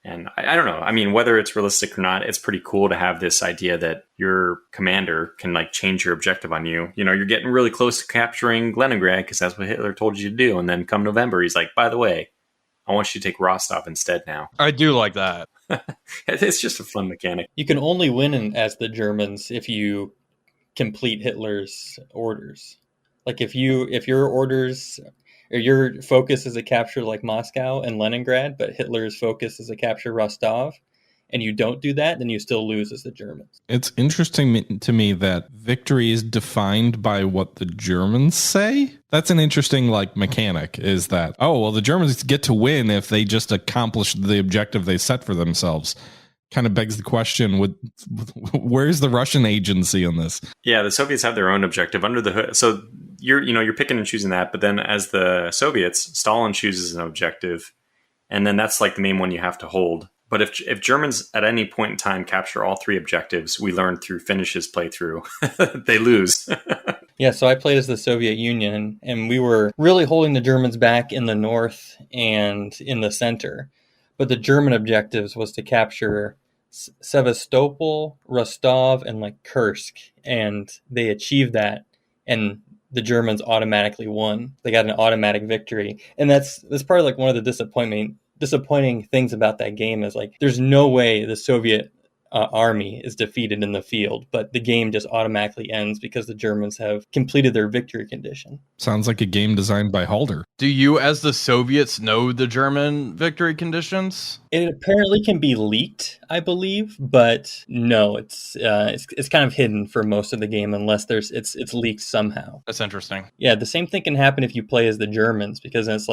S2: And I don't know. I mean, whether it's realistic or not, it's pretty cool to have this idea that your commander can like change your objective on you. You're getting really close to capturing Leningrad because that's what Hitler told you to do. And then come November, he's like, by the way, I want you to take Rostov instead now.
S3: I do like that.
S2: It's just a fun mechanic.
S5: You can only win as the Germans if you complete Hitler's orders. Like if your orders or your focus is to capture like Moscow and Leningrad, but Hitler's focus is to capture Rostov, and you don't do that, then you still lose as the Germans.
S1: It's interesting to me that victory is defined by what the Germans say. That's an interesting mechanic, is that, the Germans get to win if they just accomplish the objective they set for themselves. Kind of begs the question, where's the Russian agency in this?
S2: Yeah, the Soviets have their own objective under the hood. So you're picking and choosing that, but then as the Soviets, Stalin chooses an objective, and then that's like the main one you have to hold. But if Germans at any point in time capture all 3 objectives, we learned through Finish's playthrough, they lose.
S5: Yeah, so I played as the Soviet Union, and we were really holding the Germans back in the north and in the center. But the German objectives was to capture Sevastopol, Rostov, and Kursk, and they achieved that, and the Germans automatically won. They got an automatic victory, and that's part of one of the disappointing things about that game is there's no way the Soviet army is defeated in the field, but the game just automatically ends because the Germans have completed their victory condition.
S1: Sounds like a game designed by Halder.
S3: Do you, as the Soviets, know the German victory conditions?
S5: It apparently can be leaked, I believe, but no, it's kind of hidden for most of the game unless it's leaked somehow.
S3: That's interesting.
S5: Yeah, the same thing can happen if you play as the Germans, because it's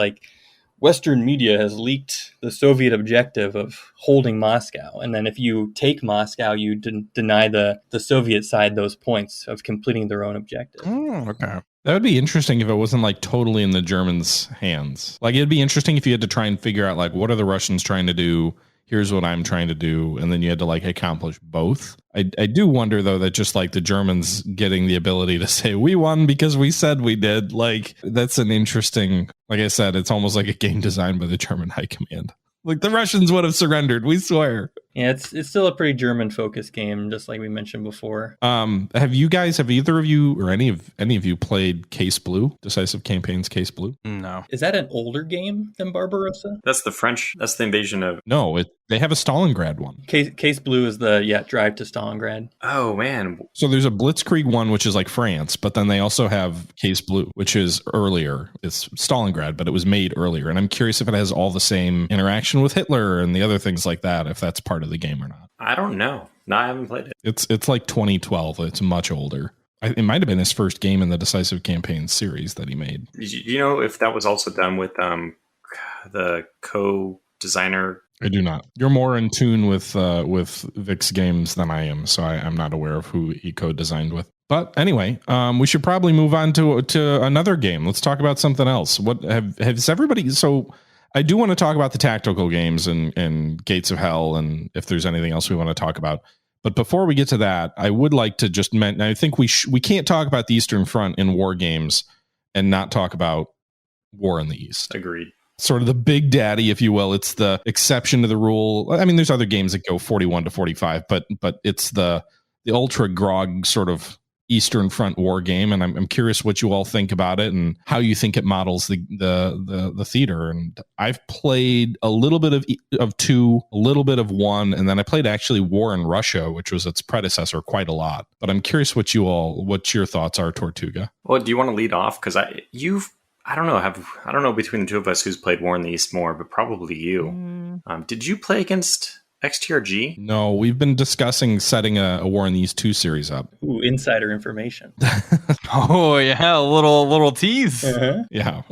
S5: Western media has leaked the Soviet objective of holding Moscow. And then if you take Moscow, you deny the Soviet side those points of completing their own objective.
S1: Okay. That would be interesting if it wasn't totally in the Germans' hands. It'd be interesting if you had to try and figure out what are the Russians trying to do? Here's what I'm trying to do. And then you had to accomplish both. I do wonder though that just the Germans getting the ability to say we won because we said we did, that's an interesting, like I said, it's almost like a game designed by the German high command. The Russians would have surrendered, we swear.
S5: Yeah, it's still a pretty German-focused game, just like we mentioned before.
S1: Have either of you or any of you played Case Blue, Decisive Campaigns Case Blue?
S3: No.
S5: Is that an older game than Barbarossa?
S2: That's the French. That's the invasion of.
S1: No, they have a Stalingrad one.
S5: Case Blue is the Drive to Stalingrad.
S2: Oh man.
S1: So there's a Blitzkrieg one, which is like France, but then they also have Case Blue, which is earlier. It's Stalingrad, but it was made earlier. And I'm curious if it has all the same interaction with Hitler and the other things like that, if that's part of the game or not.
S2: I don't know. No, I haven't played it.
S1: It's like 2012. It's much older. It might have been his first game in the Decisive Campaigns series that he made.
S2: Do you know if that was also done with the co-designer?
S1: I do not. You're more in tune with Vic's games than I am, so I'm not aware of who he co-designed with. But anyway, we should probably move on to another game. Let's talk about something else. What has everybody? So I do want to talk about the tactical games and Gates of Hell, and if there's anything else we want to talk about. But before we get to that, I would like to just mention, I think we can't talk about the Eastern Front in war games and not talk about War in the East.
S2: Agreed.
S1: Sort of the big daddy, if you will. It's the exception to the rule. I mean, there's other games that go 41 to 45, but it's the ultra grog sort of Eastern Front war game, and I'm curious what you all think about it and how you think it models the theater. And I've played a little bit of two, a little bit of one, and then I played actually War in Russia, which was its predecessor, quite a lot. But I'm curious what your thoughts are, Tortuga.
S2: Well, do you want to lead off? Because I don't know between the two of us who's played War in the East more, but probably you. Did you play against XTRG?
S1: No, we've been discussing setting a War in the East 2 series up.
S5: Ooh, insider information.
S3: Oh yeah, a little tease.
S5: Uh-huh.
S1: Yeah.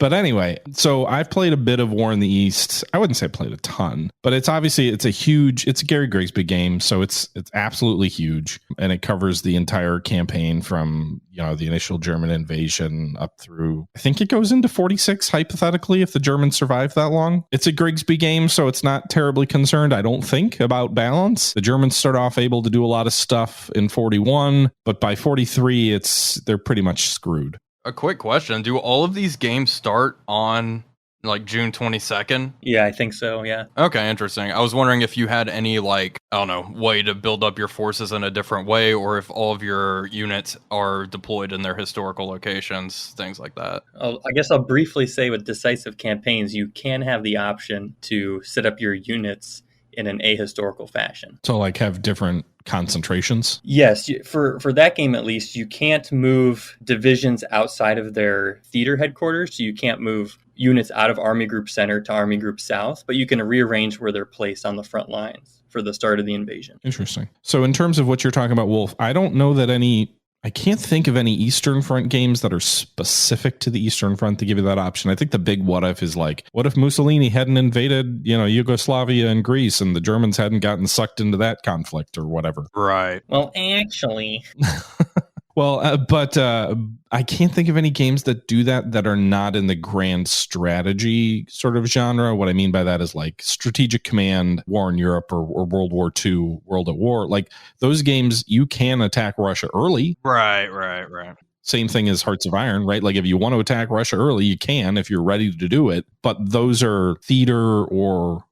S1: But anyway, so I've played a bit of War in the East. I wouldn't say I played a ton, but it's a Gary Grigsby game, so it's absolutely huge, and it covers the entire campaign from the initial German invasion up through, I think it goes into 46 hypothetically if the Germans survive that long. It's a Grigsby game, so it's not terribly concerned, I don't think, about balance. The Germans start off able to do a lot of stuff in 41, but by 43 they're pretty much screwed.
S3: A quick question: do all of these games start on like June 22nd?
S5: Yeah, I think so, yeah.
S3: Okay, interesting. I was wondering if you had any, like, I don't know, way to build up your forces in a different way, or if all of your units are deployed in their historical locations, things like that.
S5: I guess I'll briefly say with Decisive Campaigns, you can have the option to set up your units in an ahistorical fashion.
S1: So like have different concentrations?
S5: Yes, for that game at least, you can't move divisions outside of their theater headquarters, so you can't move units out of Army Group Center to Army Group South, but you can rearrange where they're placed on the front lines for the start of the invasion.
S1: Interesting. So in terms of what you're talking about, Wolf, I don't know that I can't think of any Eastern Front games that are specific to the Eastern Front to give you that option. I think the big what if is like, what if Mussolini hadn't invaded, Yugoslavia and Greece, and the Germans hadn't gotten sucked into that conflict or whatever?
S3: Right.
S5: Well, actually...
S1: Well, but I can't think of any games that do that are not in the grand strategy sort of genre. What I mean by that is like Strategic Command, War in Europe, or World War II, World at War. Like those games, you can attack Russia early.
S3: Right.
S1: Same thing as Hearts of Iron, right? Like if you want to attack Russia early, you can if you're ready to do it. But those are theater or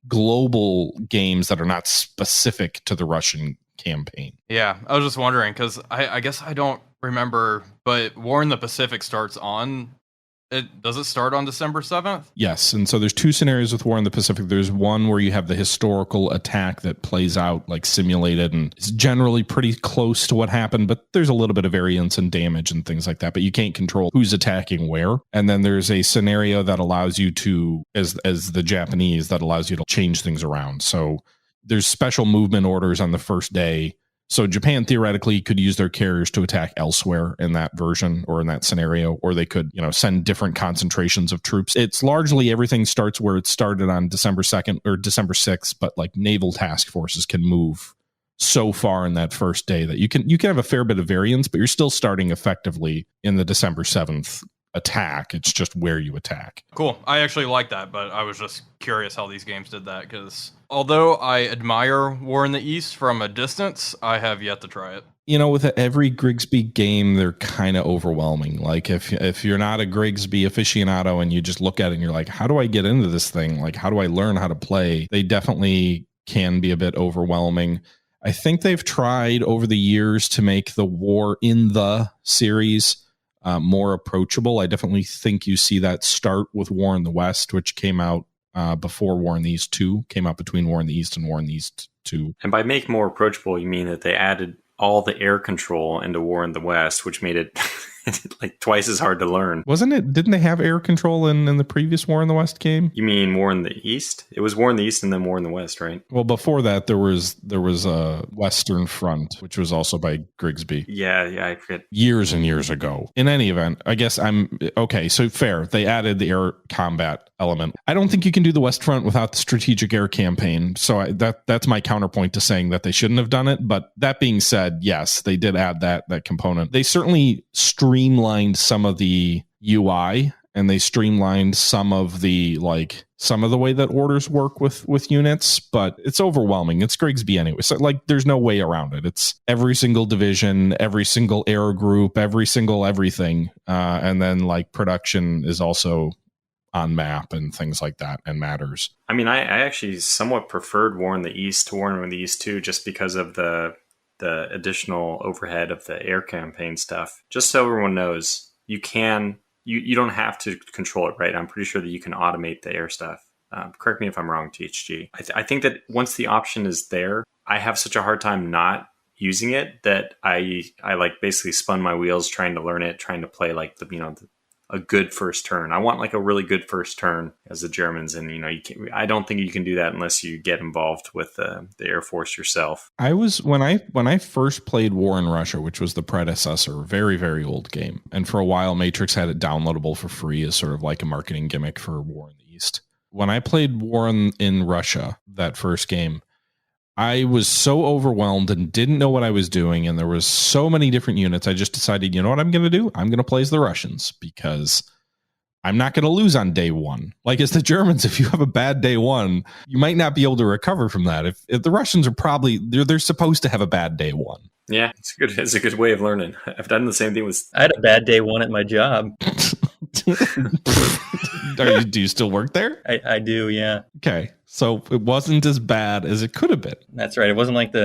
S1: global games that are not specific to the Russian campaign.
S3: Yeah, I was just wondering because I guess I don't remember, but War in the Pacific starts on does it start on December 7th?
S1: Yes, and so there's two scenarios with War in the Pacific. There's one where you have the historical attack that plays out like simulated and it's generally pretty close to what happened, but there's a little bit of variance and damage and things like that, but you can't control who's attacking where. And then there's a scenario that allows you to, as the Japanese, that allows you to change things around. So there's special movement orders on the first day. So Japan theoretically could use their carriers to attack elsewhere in that version or in that scenario, or they could, send different concentrations of troops. It's largely everything starts where it started on December 2nd or December 6th, but like naval task forces can move so far in that first day that you can have a fair bit of variance, but you're still starting effectively in the December 7th attack. It's just where you attack.
S3: Cool. I actually like that, but I was just curious how these games did that because although I admire War in the East from a distance, I have yet to try it.
S1: with every Grigsby game, they're kind of overwhelming. Like if you're not a Grigsby aficionado and you just look at it and you're like, how do I get into this thing? Like, how do I learn how to play? They definitely can be a bit overwhelming. I think they've tried over the years to make the War in the series more approachable. I definitely think you see that start with War in the West, which came out before War in the East 2, came out between War in the East and War in the East 2.
S2: And by make more approachable, you mean that they added all the air control into War in the West, which made it like twice as hard to learn.
S1: Didn't they have air control in the previous War in the West game?
S2: You mean War in the East? It was War in the East and then War in the West, right?
S1: Well, before that, there was a Western Front, which was also by Grigsby.
S2: Yeah, I forget.
S1: Years and years ago. In any event, I guess I'm okay. So fair. They added the air combat element. I don't think you can do the West Front without the strategic air campaign. So that's my counterpoint to saying that they shouldn't have done it. But that being said, yes, they did add that component. They certainly streamlined some of the UI, and they streamlined some of the way that orders work with units, but it's overwhelming. It's Grigsby anyway. So there's no way around it. It's every single division, every single air group, every single everything. And then production is also on map and things like that and matters.
S2: I mean, I actually somewhat preferred War in the East to War in the East 2 just because of the additional overhead of the air campaign stuff. Just so everyone knows, you don't have to control it, right? I'm pretty sure that you can automate the air stuff. Correct me if I'm wrong, THG. I think that once the option is there, I have such a hard time not using it that I basically spun my wheels trying to learn it, trying to play a good first turn. I want a really good first turn as the Germans, and I don't think you can do that unless you get involved with the Air Force yourself.
S1: I was when I first played War in Russia, which was the predecessor, very very old game, and for a while Matrix had it downloadable for free as sort of like a marketing gimmick for War in the East. When I played War in Russia, that first game, I was so overwhelmed and didn't know what I was doing. And there was so many different units. I just decided, you know what I'm going to do? I'm going to play as the Russians because I'm not going to lose on day one. Like as the Germans, if you have a bad day one, you might not be able to recover from that. If the Russians are probably, they're supposed to have a bad day one.
S2: Yeah, it's a good way of learning. I've done the same thing with...
S5: I had a bad day one at my job.
S1: Do you still work there?
S5: I do, yeah.
S1: Okay. So it wasn't as bad as it could have been.
S5: That's right. It wasn't like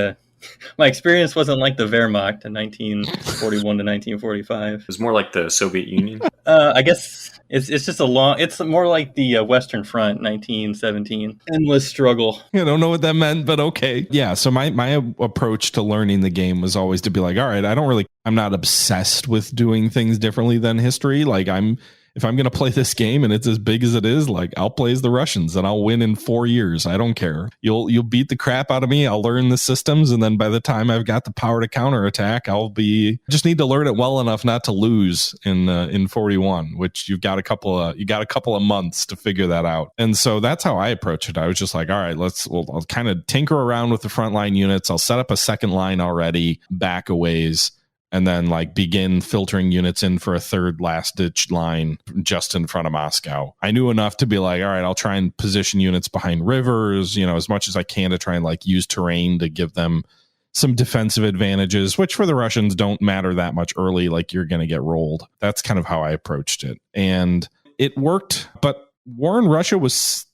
S5: my experience wasn't like the Wehrmacht in 1941 to 1945.
S2: It was more like the Soviet Union.
S5: I guess it's just it's more like the Western Front, 1917. Endless struggle.
S1: I don't know what that meant, but okay. Yeah. So my approach to learning the game was always to be like, all right, I'm not obsessed with doing things differently than history. If I'm going to play this game and it's as big as it is, I'll play as the Russians and I'll win in 4 years. I don't care. You'll beat the crap out of me. I'll learn the systems. And then by the time I've got the power to counterattack, just need to learn it well enough not to lose in 41, which you got a couple of months to figure that out. And so that's how I approach it. I was just like, all right, I'll kind of tinker around with the frontline units. I'll set up a second line already back a ways. And then begin filtering units in for a third last ditch line just in front of Moscow. I knew enough to be like, all right, I'll try and position units behind rivers, as much as I can to try and use terrain to give them some defensive advantages, which for the Russians don't matter that much early. You're going to get rolled. That's kind of how I approached it. And it worked. But War in Russia was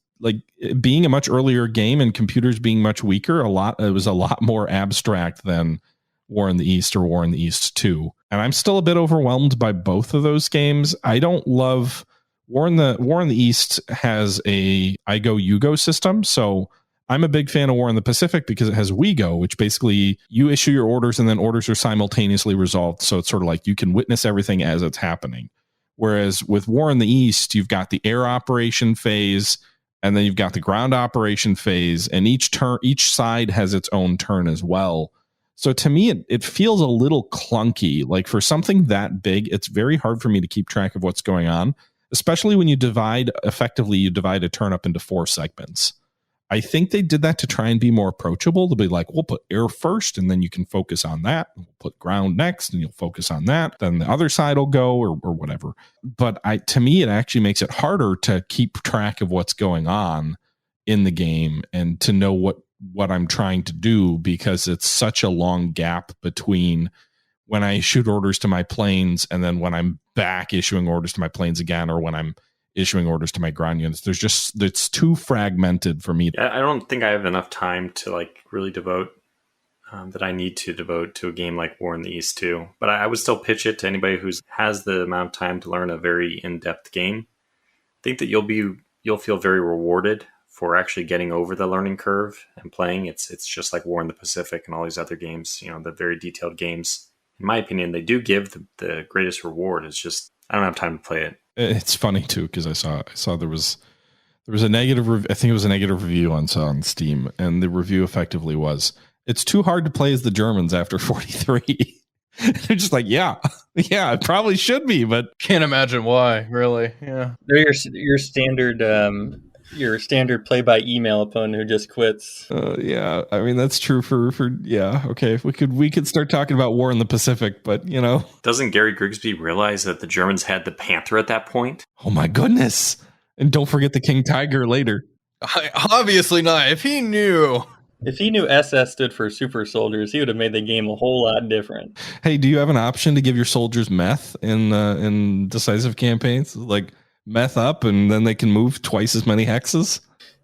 S1: being a much earlier game and computers being much weaker. It was a lot more abstract than War in the East or War in the East 2. And I'm still a bit overwhelmed by both of those games. I don't love War in the East has a I go you go system. So I'm a big fan of War in the Pacific because it has we go, which basically you issue your orders and then orders are simultaneously resolved. So it's sort of you can witness everything as it's happening. Whereas with War in the East, you've got the air operation phase and then you've got the ground operation phase, and each side has its own turn as well. So to me, it feels a little clunky. For something that big, it's very hard for me to keep track of what's going on, especially when you divide a turn up into 4 segments. I think they did that to try and be more approachable, to be we'll put air first and then you can focus on that. We'll put ground next and you'll focus on that. Then the other side will go or whatever. But to me, it actually makes it harder to keep track of what's going on in the game and to know what what I'm trying to do, because it's such a long gap between when I shoot orders to my planes and then when I'm back issuing orders to my planes again, or when I'm issuing orders to my ground units. It's too fragmented for me.
S2: I don't think I have enough time to like really devote that I need to devote to a game like War in the East too. But I would still pitch it to anybody who has the amount of time to learn a very in-depth game. I think that you'll feel very rewarded for actually getting over the learning curve and playing. It's just like War in the Pacific and all these other games, the very detailed games. In my opinion, they do give the greatest reward. It's just I don't have time to play it.
S1: It's funny too, because I saw there was a negative. I think it was a negative review on Steam, and the review effectively was, "It's too hard to play as the Germans after 43." They're just like, yeah, it probably should be, but
S3: Can't imagine why. Really, yeah.
S5: They're your standard play by email opponent who just quits.
S1: yeah. I mean, that's true for yeah. Okay, if we could start talking about War in the Pacific, but
S2: Doesn't Gary Grigsby realize that the Germans had the Panther at that point?
S1: oh my goodness, and don't forget the King Tiger later.
S3: Obviously not. If he knew.
S5: If he knew SS stood for super soldiers, he would have made the game a whole lot different.
S1: Hey, do you have an option to give your soldiers meth in decisive campaigns? Like meth up, and then they can move twice as many hexes?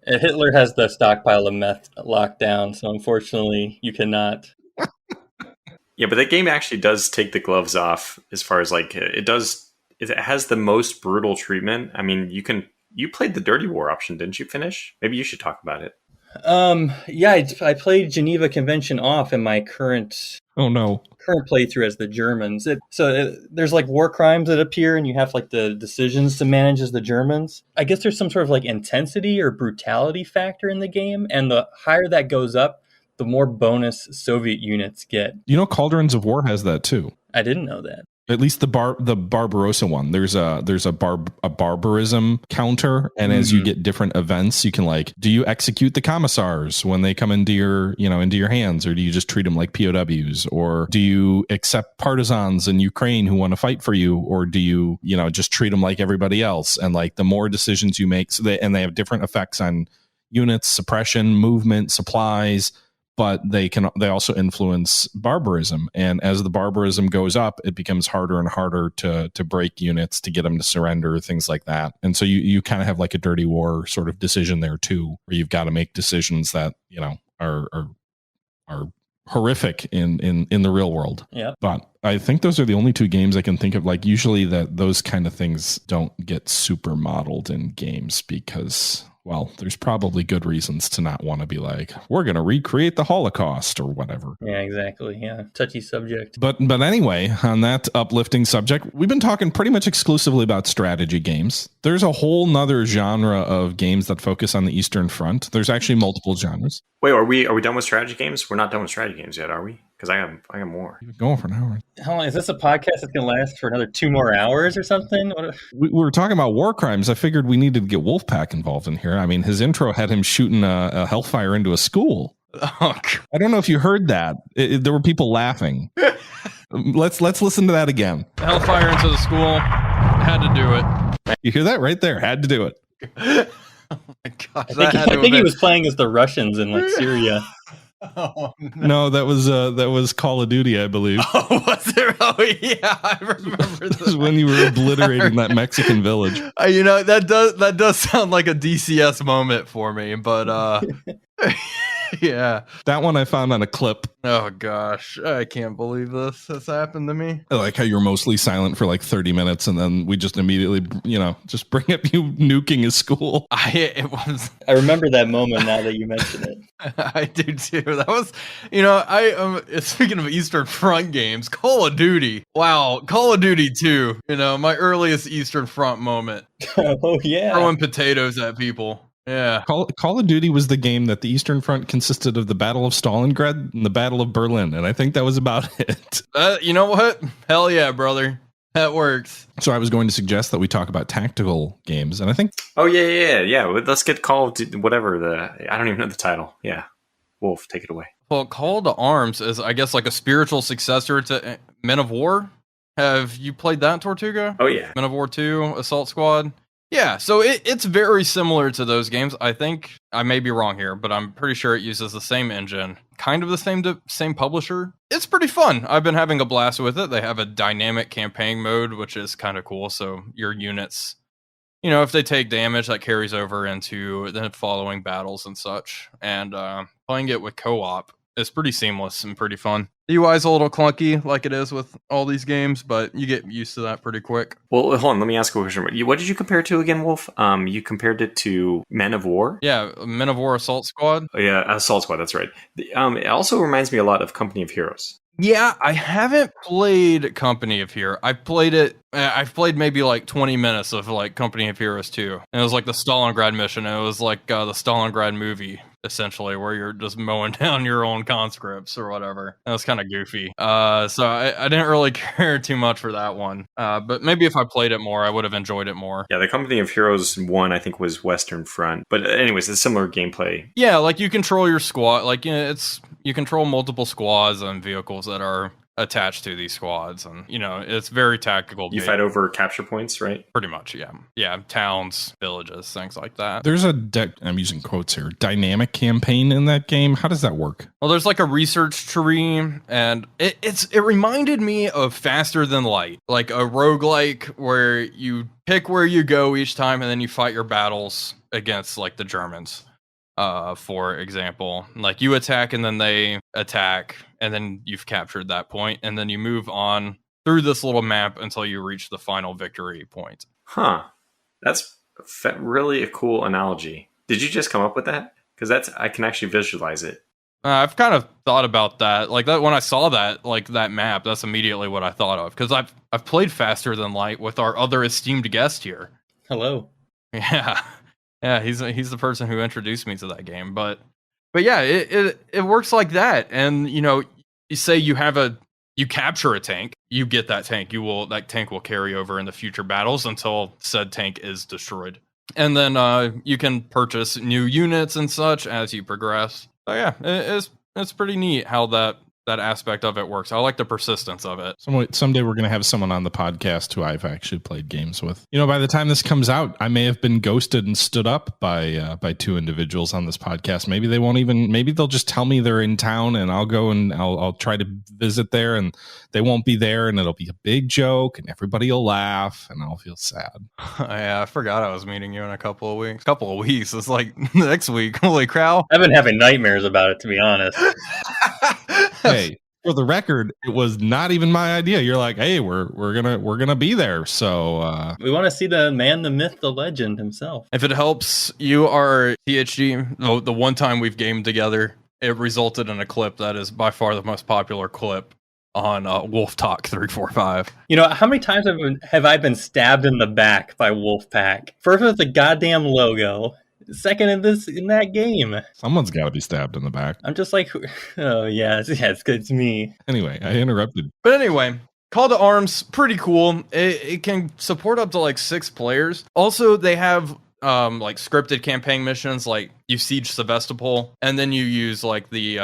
S5: Hitler has the stockpile of meth locked down, so unfortunately you cannot.
S2: Yeah, but that game actually does take the gloves off as far as like it has the most brutal treatment. I mean, you played the Dirty War option, didn't you finish? Maybe you should talk about it.
S5: Yeah, I played Geneva Convention off in my current playthrough as the Germans. There's like war crimes that appear, and you have like the decisions to manage as the Germans. I guess there's some sort of like intensity or brutality factor in the game, and the higher that goes up, the more bonus Soviet units get.
S1: Cauldrons of War has that too.
S5: I didn't know that.
S1: At least the Barbarossa one. There's a barbarism counter, and as you get different events, you can do you execute the commissars when they come into your hands, or do you just treat them like POWs, or do you accept partisans in Ukraine who want to fight for you, or do you just treat them like everybody else? And the more decisions you make, they have different effects on units, suppression, movement, supplies. But they also influence barbarism, and as the barbarism goes up, it becomes harder and harder to break units, to get them to surrender, things like that. And so you kind of have like a Dirty War sort of decision there too, where you've got to make decisions that are horrific in the real world.
S5: Yeah.
S1: But I think those are the only two games I can think of. Usually that those kind of things don't get super modeled in games because, well, there's probably good reasons to not want to be we're going to recreate the Holocaust or whatever.
S5: Yeah, exactly. Yeah. Touchy subject.
S1: But anyway, on that uplifting subject, we've been talking pretty much exclusively about strategy games. There's a whole nother genre of games that focus on the Eastern Front. There's actually multiple genres.
S2: Wait, are we done with strategy games? We're not done with strategy games yet, are we? Because I got more.
S1: You've been going for an hour.
S5: How long is this a podcast that's going to last for another 2 more hours or something?
S1: We were talking about war crimes. I figured we needed to get Wolfpack involved in here. I mean, his intro had him shooting a hellfire into a school.
S3: Oh, God.
S1: I don't know if you heard that. There were people laughing. Let's listen to that again.
S3: Hellfire into the school. Had to do it.
S1: You hear that right there? Had to do it.
S3: Oh my gosh!
S5: I think he was playing as the Russians in Syria.
S3: Oh,
S1: no, that was Call of Duty, I believe.
S3: Oh, was there? Oh, yeah, I remember
S1: This is when you were obliterating that Mexican village.
S3: That does sound like a DCS moment for me, but yeah,
S1: that one I found on a clip.
S3: Oh gosh, I can't believe this has happened to me.
S1: I like how you were mostly silent for 30 minutes, and then we just immediately, just bring up you nuking his school.
S5: I remember that moment now that you mention it.
S3: I do too. That was, speaking of Eastern Front games, Call of Duty. Wow, Call of Duty 2. My earliest Eastern Front moment.
S5: Oh yeah,
S3: throwing potatoes at people. Yeah.
S1: Call of Duty was the game that the Eastern Front consisted of the Battle of Stalingrad and the Battle of Berlin, and I think that was about it.
S3: You know what? Hell yeah, brother. That works.
S1: So I was going to suggest that we talk about tactical games, and I think...
S2: Oh, yeah. Let's get Call of Duty, whatever I don't even know the title. Yeah. Wolf, take it away.
S3: Well, Call to Arms is, I guess, like a spiritual successor to Men of War. Have you played that, Tortuga?
S2: Oh, yeah.
S3: Men of War 2, Assault Squad. Yeah, so it's very similar to those games. I think I may be wrong here, but I'm pretty sure it uses the same engine, kind of the same publisher. It's pretty fun. I've been having a blast with it. They have a dynamic campaign mode, which is kind of cool. So your units, if they take damage, that carries over into the following battles and such. And playing it with co-op is pretty seamless and pretty fun. The UI is a little clunky, like it is with all these games, but you get used to that pretty quick.
S2: Well, hold on. Let me ask a question. What did you compare it to again, Wolf? You compared it to Men of War?
S3: Yeah, Men of War Assault Squad.
S2: Oh, yeah, Assault Squad. That's right. It also reminds me a lot of Company of Heroes.
S3: Yeah, I haven't played Company of Heroes. I've played maybe like 20 minutes of like Company of Heroes 2. And it was like the Stalingrad mission. It was like the Stalingrad movie, essentially, where you're just mowing down your own conscripts or whatever. That was kind of goofy. So I didn't really care too much for that one. But maybe if I played it more, I would have enjoyed it more.
S2: Yeah, the Company of Heroes 1, I think, was Western Front. But anyways, it's similar gameplay.
S3: Yeah, like you control your squad. Like, you control multiple squads and vehicles that are attached to these squads, and it's very tactical.
S2: You fight over capture points, right?
S3: Pretty much, yeah, towns, villages, things like that.
S1: There's I'm using quotes here, dynamic campaign in that game. How does that work?
S3: Well, there's like a research tree, and it reminded me of Faster Than Light, like a roguelike where you pick where you go each time, and then you fight your battles against like the Germans. For example, like you attack and then they attack, and then you've captured that point, and then you move on through this little map until you reach the final victory point.
S2: Huh. That's really a cool analogy. Did you just come up with that? Because I can actually visualize it.
S3: I've kind of thought about that. Like that when I saw that, like that map, that's immediately what I thought of. Because I've played Faster Than Light with our other esteemed guest here.
S5: Hello.
S3: Yeah. Yeah, he's the person who introduced me to that game, but yeah, it works like that. And you say you capture a tank, you get that tank. That tank will carry over in the future battles until said tank is destroyed, and then you can purchase new units and such as you progress. So yeah, it's pretty neat how that aspect of it works. I like the persistence of it.
S1: Someday we're going to have someone on the podcast who I've actually played games with. By the time this comes out, I may have been ghosted and stood up by two individuals on this podcast. Maybe they won't even. Maybe they'll just tell me they're in town, and I'll go and I'll try to visit there, and they won't be there, and it'll be a big joke, and everybody will laugh, and I'll feel sad.
S3: Yeah, I forgot I was meeting you in a couple of weeks. It's like next week. Holy cow!
S5: I've been having nightmares about it, to be honest.
S1: Hey, for the record, it was not even my idea. You're like, hey, we're gonna be there. So
S5: we want to see the man, the myth, the legend himself.
S3: If it helps, you are THG. The one time we've gamed together, it resulted in a clip that is by far the most popular clip on Wolfpack345.
S5: How many times have I been stabbed in the back by Wolfpack? First with the goddamn logo. Second in that game.
S1: Someone's got to be stabbed in the back.
S5: I'm just like, oh yeah, it's me.
S1: Anyway, I interrupted.
S3: But anyway, Call to Arms, pretty cool. It can support up to like 6 players. Also, they have like scripted campaign missions, like you siege Sevastopol, and then you use like the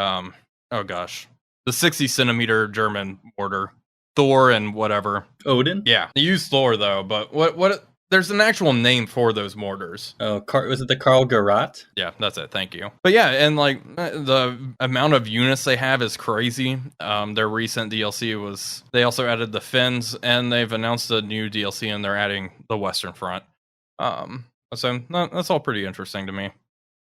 S3: the 60 centimeter German mortar, Thor and whatever.
S5: Odin?
S3: Yeah, you use Thor though, but what? There's an actual name for those mortars.
S5: Oh, was it the Karl Garat?
S3: Yeah, that's it. Thank you. But yeah, and like the amount of units they have is crazy. Their recent DLC they also added the Finns, and they've announced a new DLC, and they're adding the Western Front. So that's all pretty interesting to me.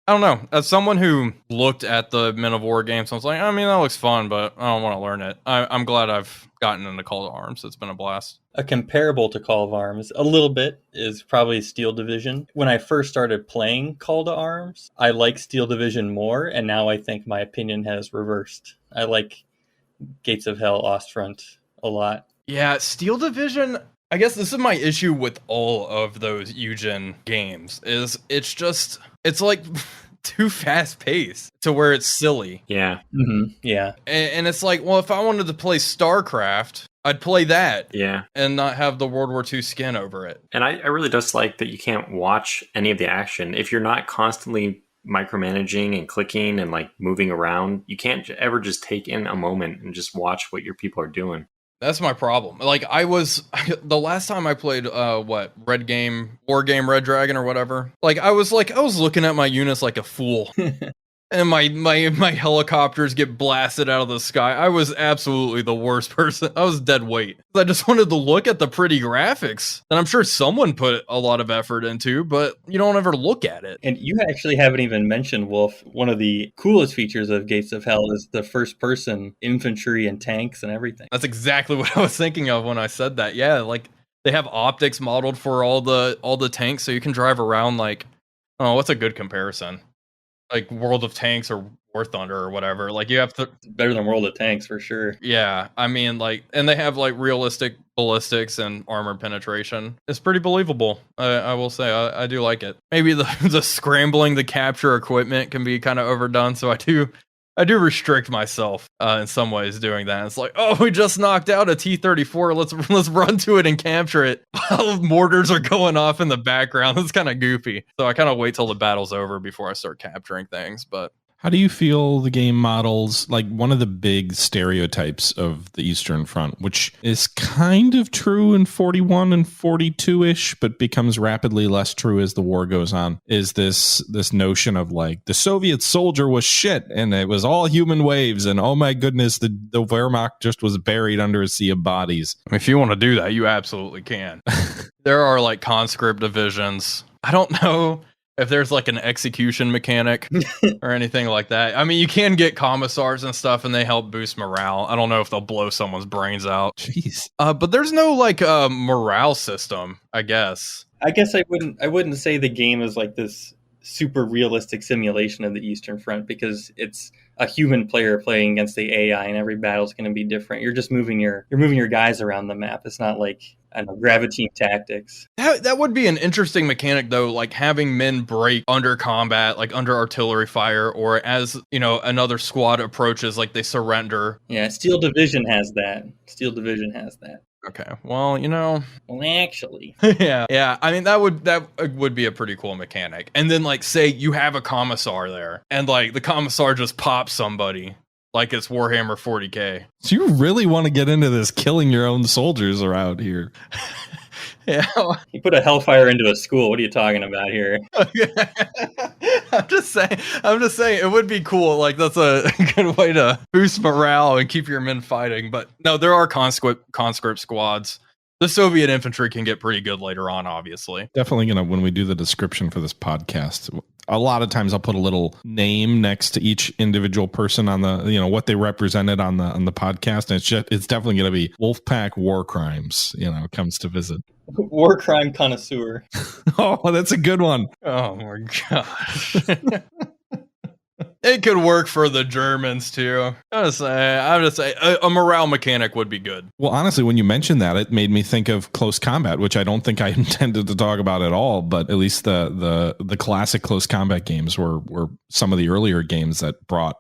S3: I don't know. As someone who looked at the Men of War games, I was like, I mean, that looks fun, but I don't want to learn it. I'm glad I've gotten into Call to Arms. It's been a blast.
S5: A comparable to Call of Arms, a little bit, is probably Steel Division. When I first started playing Call to Arms, I liked Steel Division more, and now I think my opinion has reversed. I like Gates of Hell Ostfront a lot.
S3: Yeah, Steel Division... I guess this is my issue with all of those Eugen games, is it's like too fast paced to where it's silly.
S2: Yeah.
S5: Mm-hmm. Yeah.
S3: And it's like, well, if I wanted to play StarCraft, I'd play that.
S2: Yeah.
S3: And not have the World War II skin over it.
S2: And I really dislike that you can't watch any of the action. If you're not constantly micromanaging and clicking and like moving around, you can't ever just take in a moment and just watch what your people are doing.
S3: That's my problem. Like the last time I played Red Dragon or whatever. Like I was looking at my units like a fool. And my helicopters get blasted out of the sky. I was absolutely the worst person. I was dead weight. I just wanted to look at the pretty graphics that I'm sure someone put a lot of effort into, but you don't ever look at it.
S5: And you actually haven't even mentioned, Wolf, one of the coolest features of Gates of Hell is the first person infantry and tanks and everything.
S3: That's exactly what I was thinking of when I said that. Yeah, like they have optics modeled for all the tanks, so you can drive around like, oh, what's a good comparison? Like World of Tanks or War Thunder or whatever. Like you have to
S5: better than World of Tanks for sure.
S3: Yeah, I mean like, and they have like realistic ballistics and armor penetration. It's pretty believable. I will say I do like it. Maybe the scrambling to capture equipment can be kind of overdone, so I do restrict myself in some ways doing that. It's like, oh, we just knocked out a T-34. Let's run to it and capture it while mortars are going off in the background. It's kind of goofy. So I kind of wait till the battle's over before I start capturing things. But
S1: how do you feel the game models like one of the big stereotypes of the Eastern Front, which is kind of true in 41 and 42-ish, but becomes rapidly less true as the war goes on, is this notion of like the Soviet soldier was shit and it was all human waves and oh my goodness, the Wehrmacht just was buried under a sea of bodies.
S3: If you want to do that, you absolutely can. There are like conscript divisions. I don't know if there's like an execution mechanic or anything like that. I mean, you can get commissars and stuff and they help boost morale. I don't know if they'll blow someone's brains out.
S1: Jeez.
S3: But there's no like morale system, I guess.
S5: I wouldn't say the game is like this super realistic simulation of the Eastern Front because it's a human player playing against the AI and every battle's going to be different. You're just moving your guys around the map. It's not like, I don't know, Graviteam tactics.
S3: That would be an interesting mechanic though, like having men break under combat, like under artillery fire, or as, you know, another squad approaches, like they surrender.
S5: Yeah, Steel Division has that.
S3: Okay, well, you know,
S5: actually,
S3: yeah. I mean, that would be a pretty cool mechanic. And then, like, say you have a commissar there, and like the commissar just pops somebody, like it's Warhammer 40K.
S1: So you really want to get into this killing your own soldiers around here?
S3: Yeah,
S5: you put a hellfire into a school. What are you talking about here?
S3: I'm just saying it would be cool. Like that's a good way to boost morale and keep your men fighting. But no, there are conscript squads. The Soviet infantry can get pretty good later on, obviously.
S1: Definitely gonna, when we do the description for this podcast, a lot of times I'll put a little name next to each individual person on the, you know, what they represented on the podcast, and it's definitely gonna be Wolfpack War Crimes, you know, comes to visit.
S5: War crime connoisseur.
S1: Oh, that's a good one.
S3: Oh my gosh. It could work for the Germans too. I'm just saying, a morale mechanic would be good.
S1: Well, honestly, when you mentioned that, it made me think of Close Combat, which I don't think I intended to talk about at all. But at least the classic Close Combat games were some of the earlier games that brought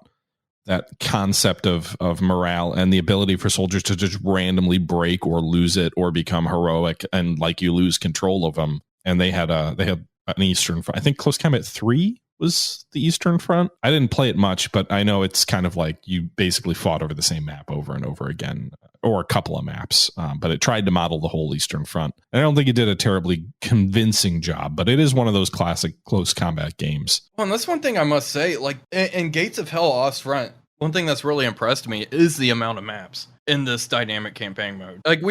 S1: that concept of morale and the ability for soldiers to just randomly break or lose it or become heroic and like you lose control of them. And they had an Eastern Front. I think Close Combat 3 was the Eastern Front. I didn't play it much, but I know it's kind of like you basically fought over the same map over and over again, or a couple of maps, but it tried to model the whole Eastern Front. And I don't think it did a terribly convincing job, but it is one of those classic Close Combat games.
S3: Well, and that's one thing I must say, like in Gates of Hell Ostfront, one thing that's really impressed me is the amount of maps in this dynamic campaign mode. Like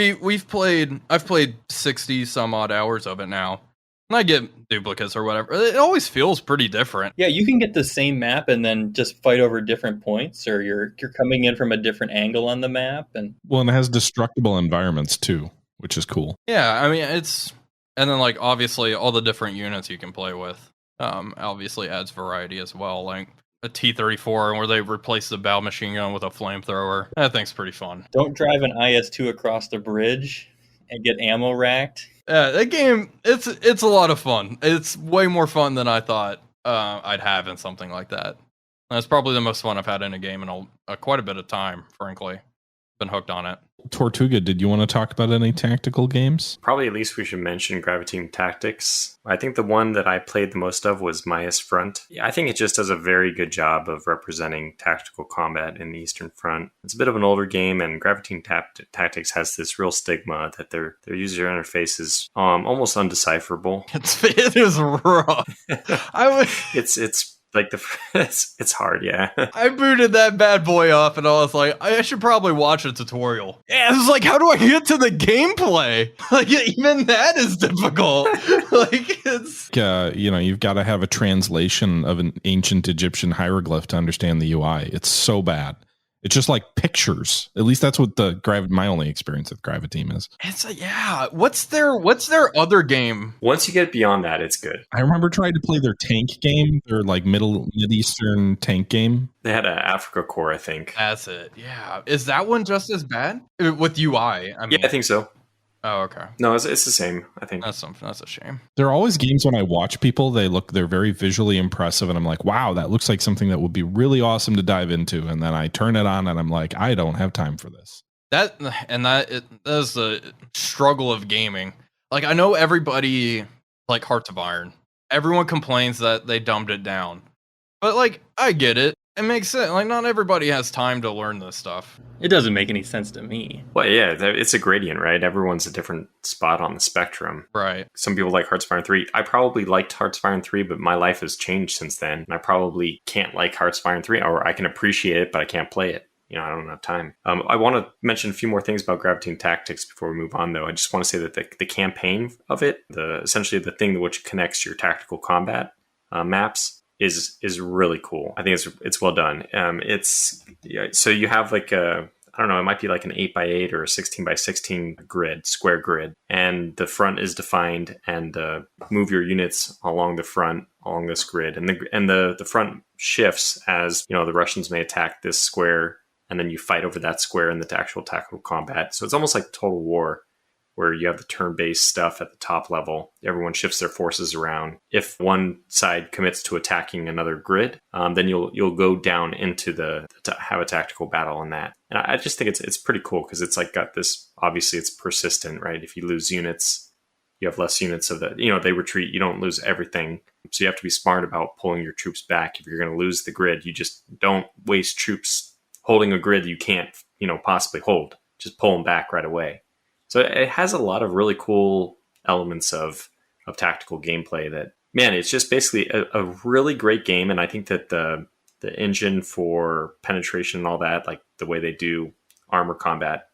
S3: I've played 60 some odd hours of it now. And I get duplicates or whatever. It always feels pretty different.
S5: Yeah, you can get the same map and then just fight over different points, or you're coming in from a different angle on the map. And
S1: well, and it has destructible environments too, which is cool.
S3: Yeah, I mean and then like obviously all the different units you can play with obviously adds variety as well. Like a T-34 where they replace the bow machine gun with a flamethrower. That thing's pretty fun.
S5: Don't drive an IS-2 across the bridge and get ammo racked.
S3: Yeah, that game, it's a lot of fun. It's way more fun than I thought I'd have in something like that. And it's probably the most fun I've had in a game in quite a bit of time, frankly. Been hooked on it.
S1: Tortuga, did you want to talk about any tactical games?
S2: Probably at least we should mention Graviteam Tactics. I think the one that I played the most of was Mius Front. I think it just does a very good job of representing tactical combat in the Eastern Front. It's a bit of an older game, and Graviteam Tactics has this real stigma that their user interface is almost undecipherable.
S3: It is rough.
S2: It's like it's hard, yeah.
S3: I booted that bad boy up and I was like, I should probably watch a tutorial. Yeah, it was like, how do I get to the gameplay? Like, even that is difficult. Like, it's
S1: you've got to have a translation of an ancient Egyptian hieroglyph to understand the UI. It's so bad. It's just like pictures. At least that's what my only experience with Graviteam is.
S3: What's their other game?
S2: Once you get beyond that, it's good.
S1: I remember trying to play their tank game, their like Mid-Eastern tank game.
S2: They had an Africa core, I think.
S3: That's it. Yeah. Is that one just as bad with UI? I mean,
S2: yeah, I think so.
S3: Oh, okay.
S2: No, it's the same, I think.
S3: That's a shame.
S1: There are always games when I watch people, they're very visually impressive, and I'm like, wow, that looks like something that would be really awesome to dive into. And then I turn it on and I'm like, I don't have time for this.
S3: That is the struggle of gaming. Like, I know everybody like Hearts of Iron. Everyone complains that they dumbed it down. But like, I get it. It makes sense. Like, not everybody has time to learn this stuff.
S5: It doesn't make any sense to me.
S2: Well, yeah, it's a gradient, right? Everyone's a different spot on the spectrum.
S3: Right.
S2: Some people like Hearts of Iron 3. I probably liked Hearts of Iron 3, but my life has changed since then. And I probably can't like Hearts of Iron 3, or I can appreciate it, but I can't play it. I don't have time. I want to mention a few more things about Graviteam Tactics before we move on, though. I just want to say that the campaign of it, essentially the thing which connects your tactical combat maps, is really cool. I think it's well done. So you have like I don't know, it might be like an 8x8 or a 16x16 square grid, and the front is defined, and move your units along the front along this grid, and the front shifts as the Russians may attack this square, and then you fight over that square in the actual tactical combat. So it's almost like Total War, where you have the turn-based stuff at the top level. Everyone shifts their forces around. If one side commits to attacking another grid, then you'll go down into to have a tactical battle on that. And I just think it's pretty cool, because it's like got this, obviously it's persistent, right? If you lose units, you have less units of the, they retreat, you don't lose everything. So you have to be smart about pulling your troops back. If you're going to lose the grid, you just don't waste troops holding a grid that you can't, possibly hold. Just pull them back right away. So it has a lot of really cool elements of tactical gameplay that, man, it's just basically a really great game. And I think that the engine for penetration and all that, like the way they do armor combat,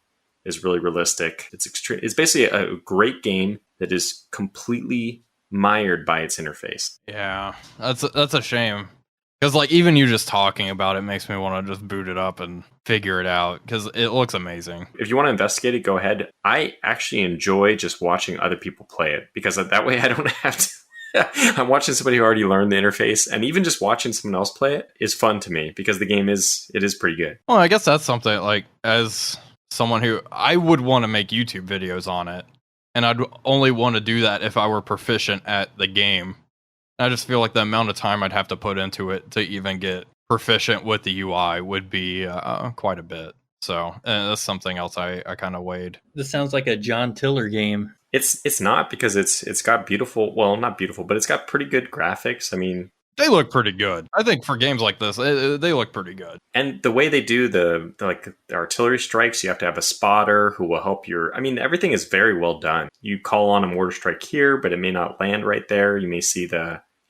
S2: is really realistic. It's basically a great game that is completely mired by its interface.
S3: Yeah, that's a shame. Because, like, even you just talking about it makes me want to just boot it up and figure it out, because it looks amazing.
S2: If you want to investigate it, go ahead. I actually enjoy just watching other people play it, because that way I don't have to... I'm watching somebody who already learned the interface, and even just watching someone else play it is fun to me, because the game is pretty good.
S3: Well, I guess that's something, like, as someone who... I would want to make YouTube videos on it, and I'd only want to do that if I were proficient at the game. I just feel like the amount of time I'd have to put into it to even get proficient with the UI would be quite a bit. So that's something else I kind of weighed.
S5: This sounds like a John Tiller game.
S2: It's not, because it's got beautiful, well, not beautiful, but it's got pretty good graphics. I mean,
S3: they look pretty good. I think for games like this, they look pretty good.
S2: And the way they do the artillery strikes, you have to have a spotter who will help everything is very well done. You call on a mortar strike here, but it may not land right there. You may see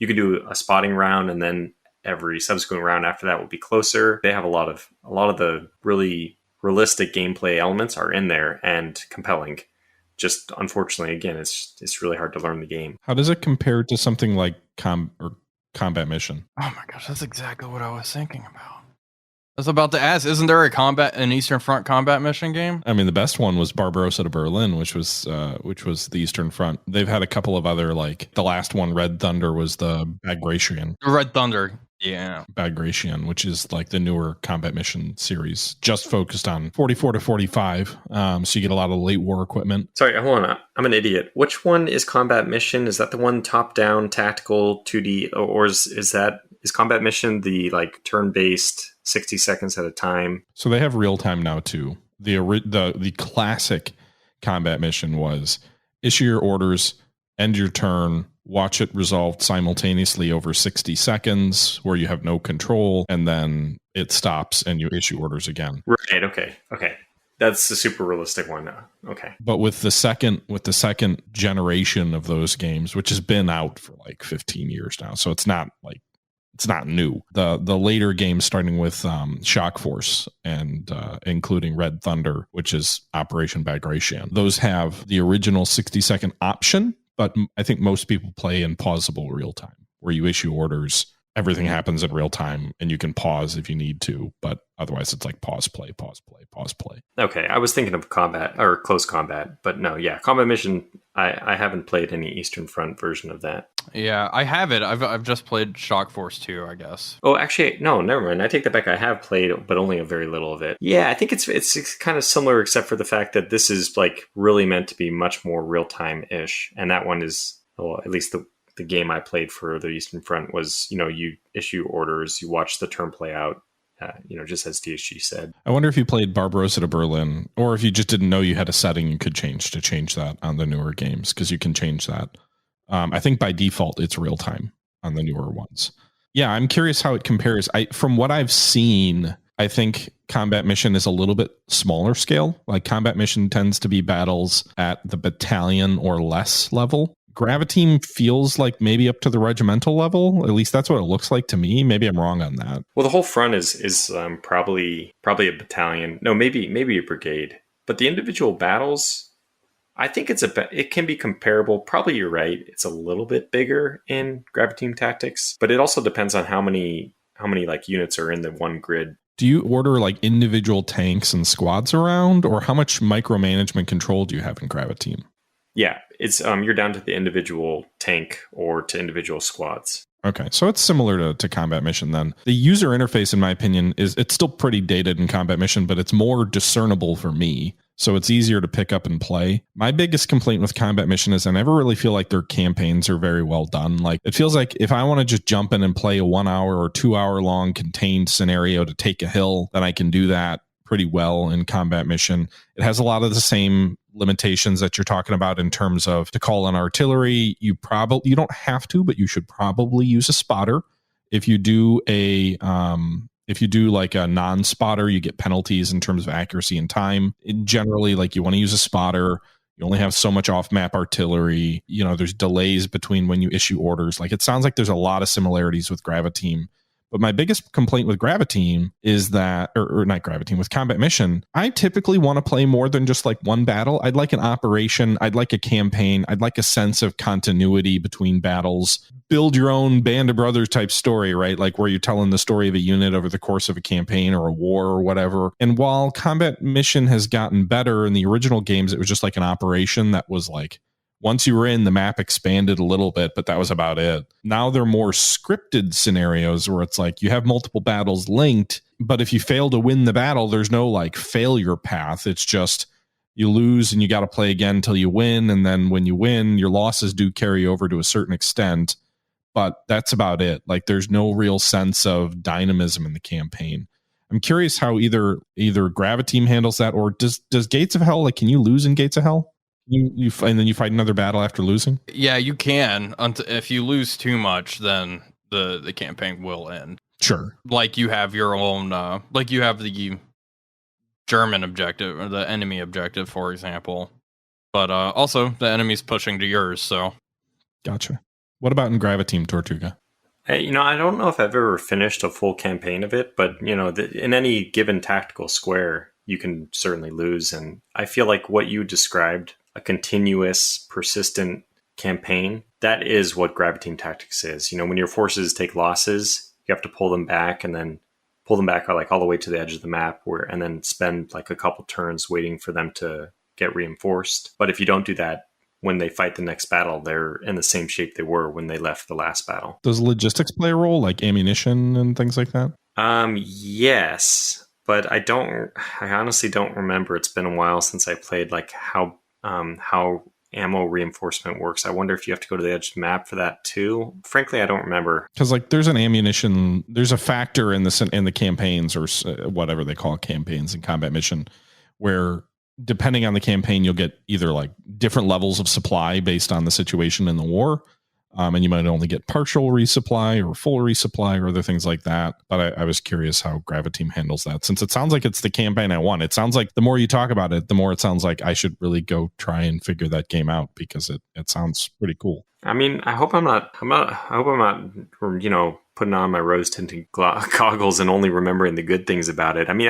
S2: you can do a spotting round, and then every subsequent round after that will be closer. They have a lot of the really realistic gameplay elements are in there and compelling. Just unfortunately, again, it's really hard to learn the game.
S1: How does it compare to something like Combat Mission?
S3: Oh my gosh, that's exactly what I was thinking about. I was about to ask, isn't there an Eastern Front combat mission game?
S1: I mean, the best one was Barbarossa to Berlin, which was the Eastern Front. They've had a couple of other, like the last one, Red Thunder, was the Bagration.
S3: Red Thunder, yeah.
S1: Bagration, which is like the newer combat mission series, just focused on 44 to 45. So you get a lot of late war equipment.
S2: Sorry, hold on. I'm an idiot. Which one is Combat Mission? Is that the one top-down, tactical, 2D, or is Combat Mission the like turn-based 60 seconds at a time?
S1: So they have real time now too. the classic combat mission was issue your orders, end your turn, watch it resolved simultaneously over 60 seconds where you have no control, and then it stops and you issue orders again.
S2: Right. Okay. That's the super realistic one now. Okay.
S1: But with the second generation of those games, which has been out for like 15 years now, so it's not new. The later games, starting with Shock Force and including Red Thunder, which is Operation Bagration, those have the original 60-second option, but I think most people play in pausable real time, where you issue orders, everything happens in real time, and you can pause if you need to, but otherwise it's like pause, play, pause, play, pause, play.
S2: Okay, I was thinking of combat or close combat, but no, yeah, combat mission. I haven't played any Eastern Front version of that.
S3: Yeah, I have it. I've just played Shock Force 2, I guess.
S2: Oh, actually, no, never mind. I take that back. I have played, but only a very little of it. Yeah, I think it's kind of similar, except for the fact that this is like really meant to be much more real time ish, and that one is, well, at least the game I played for the Eastern Front was, you issue orders, you watch the turn play out. Just as DSG said.
S1: I wonder if you played Barbarossa to Berlin, or if you just didn't know you had a setting you could change that on the newer games, because you can change that. I think by default it's real time on the newer ones. Yeah, I'm curious how it compares. From what I've seen, I think Combat Mission is a little bit smaller scale. Like Combat Mission tends to be battles at the battalion or less level. Graviteam feels like maybe up to the regimental level. At least that's what it looks like to me. Maybe I'm wrong on that.
S2: Well, the whole front is probably a battalion. No, maybe a brigade. But the individual battles, I think it can be comparable. Probably you're right. It's a little bit bigger in Graviteam Tactics, but it also depends on how many like units are in the one grid.
S1: Do you order like individual tanks and squads around, or how much micromanagement control do you have in Graviteam?
S2: Yeah, it's you're down to the individual tank or to individual squads.
S1: Okay, so it's similar to Combat Mission then. The user interface, in my opinion, it's still pretty dated in Combat Mission, but it's more discernible for me, so it's easier to pick up and play. My biggest complaint with Combat Mission is I never really feel like their campaigns are very well done. Like, it feels like if I want to just jump in and play a 1 hour or 2 hour long contained scenario to take a hill, then I can do that pretty well in Combat Mission. It has a lot of the same limitations that you're talking about in terms of to call on artillery. You don't have to, but you should probably use a spotter. If you do like a non-spotter, you get penalties in terms of accuracy and time. Generally, like, you want to use a spotter. You only have so much off-map artillery. There's delays between when you issue orders. Like, it sounds like there's a lot of similarities with Graviteam. But my biggest complaint with Graviteam is that, or not Graviteam, with Combat Mission, I typically want to play more than just like one battle. I'd like an operation. I'd like a campaign. I'd like a sense of continuity between battles. Build your own Band of Brothers type story, right? Like where you're telling the story of a unit over the course of a campaign or a war or whatever. And while Combat Mission has gotten better, in the original games, it was just like an operation that was like, once you were in, the map expanded a little bit, but that was about it. Now they're more scripted scenarios where it's like you have multiple battles linked, but if you fail to win the battle, there's no like failure path. It's just you lose and you got to play again until you win. And then when you win, your losses do carry over to a certain extent, but that's about it. Like, there's no real sense of dynamism in the campaign. I'm curious how either Graviteam handles that, or does Gates of Hell, like, can you lose in Gates of Hell? And then you fight another battle after losing?
S3: Yeah, you can. If you lose too much, then the campaign will end.
S1: Sure.
S3: Like, you have your own, like you have the German objective or the enemy objective, for example. But also, the enemy's pushing to yours, so.
S1: Gotcha. What about in Graviteam, Tortuga?
S2: Hey, I don't know if I've ever finished a full campaign of it, but, in any given tactical square, you can certainly lose. And I feel like what you described, a continuous, persistent campaign, that is what Graviteam Tactics is. When your forces take losses, you have to pull them back, and then pull them back like all the way to the edge of the map, and then spend like a couple turns waiting for them to get reinforced. But if you don't do that, when they fight the next battle, they're in the same shape they were when they left the last battle.
S1: Does logistics play a role, like ammunition and things like that?
S2: Yes, but I honestly don't remember. It's been a while since I played, like how ammo reinforcement works. I wonder if you have to go to the edge of the map for that too. Frankly, I don't remember.
S1: Because like there's a factor in the campaigns, or whatever they call it, campaigns in Combat Mission, where depending on the campaign, you'll get either like different levels of supply based on the situation in the war. And you might only get partial resupply or full resupply or other things like that. But I was curious how Graviteam handles that, since it sounds like it's the campaign I want. It sounds like the more you talk about it, the more it sounds like I should really go try and figure that game out, because it sounds pretty cool.
S2: I mean, I hope I'm not, you know, putting on my rose-tinted goggles and only remembering the good things about it. I mean,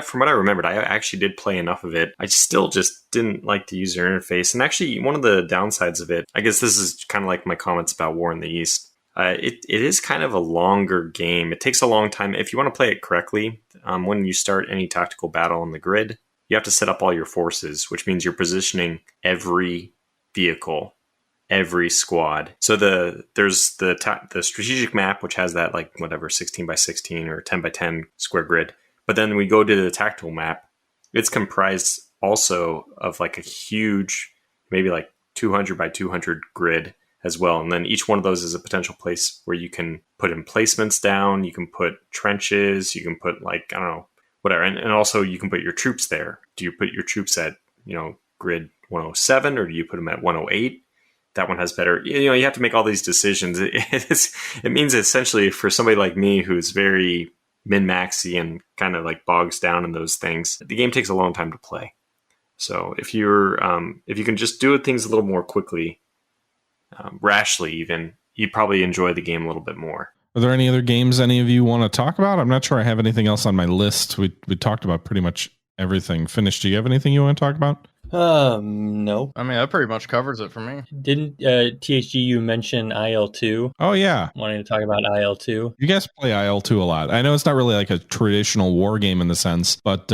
S2: from what I remembered, I actually did play enough of it. I still just didn't like the user interface. And actually, one of the downsides of it, I guess this is kind of like my comments about War in the East. It is kind of a longer game. It takes a long time. If you want to play it correctly, when you start any tactical battle on the grid, you have to set up all your forces, which means you're positioning every vehicle, every squad. So there's the strategic map, which has that like whatever 16 by 16 or 10 by 10 square grid. But then we go to the tactical map. It's comprised also of like a huge, maybe like 200 by 200 grid as well. And then each one of those is a potential place where you can put emplacements down. You can put trenches. You can put like, I don't know, whatever. And also you can put your troops there. Do you put your troops at, you know, grid 107 or do you put them at 108? That one has better, you know, you have to make all these decisions. It means essentially for somebody like me who's very min-maxy and kind of like bogs down in those things, the game takes a long time to play. So if you can just do things a little more quickly, rashly even, you'd probably enjoy the game a little bit more.
S1: Are there any other games any of you want to talk about? I'm not sure I have anything else on my list. We talked about pretty much everything. Finnish, do you have anything you want to talk about?
S5: No.
S3: I mean, that pretty much covers it for me.
S5: Didn't THGU mention IL-2?
S1: Oh, yeah.
S5: Wanting to talk about IL-2?
S1: You guys play IL-2 a lot. I know it's not really like a traditional war game in the sense, but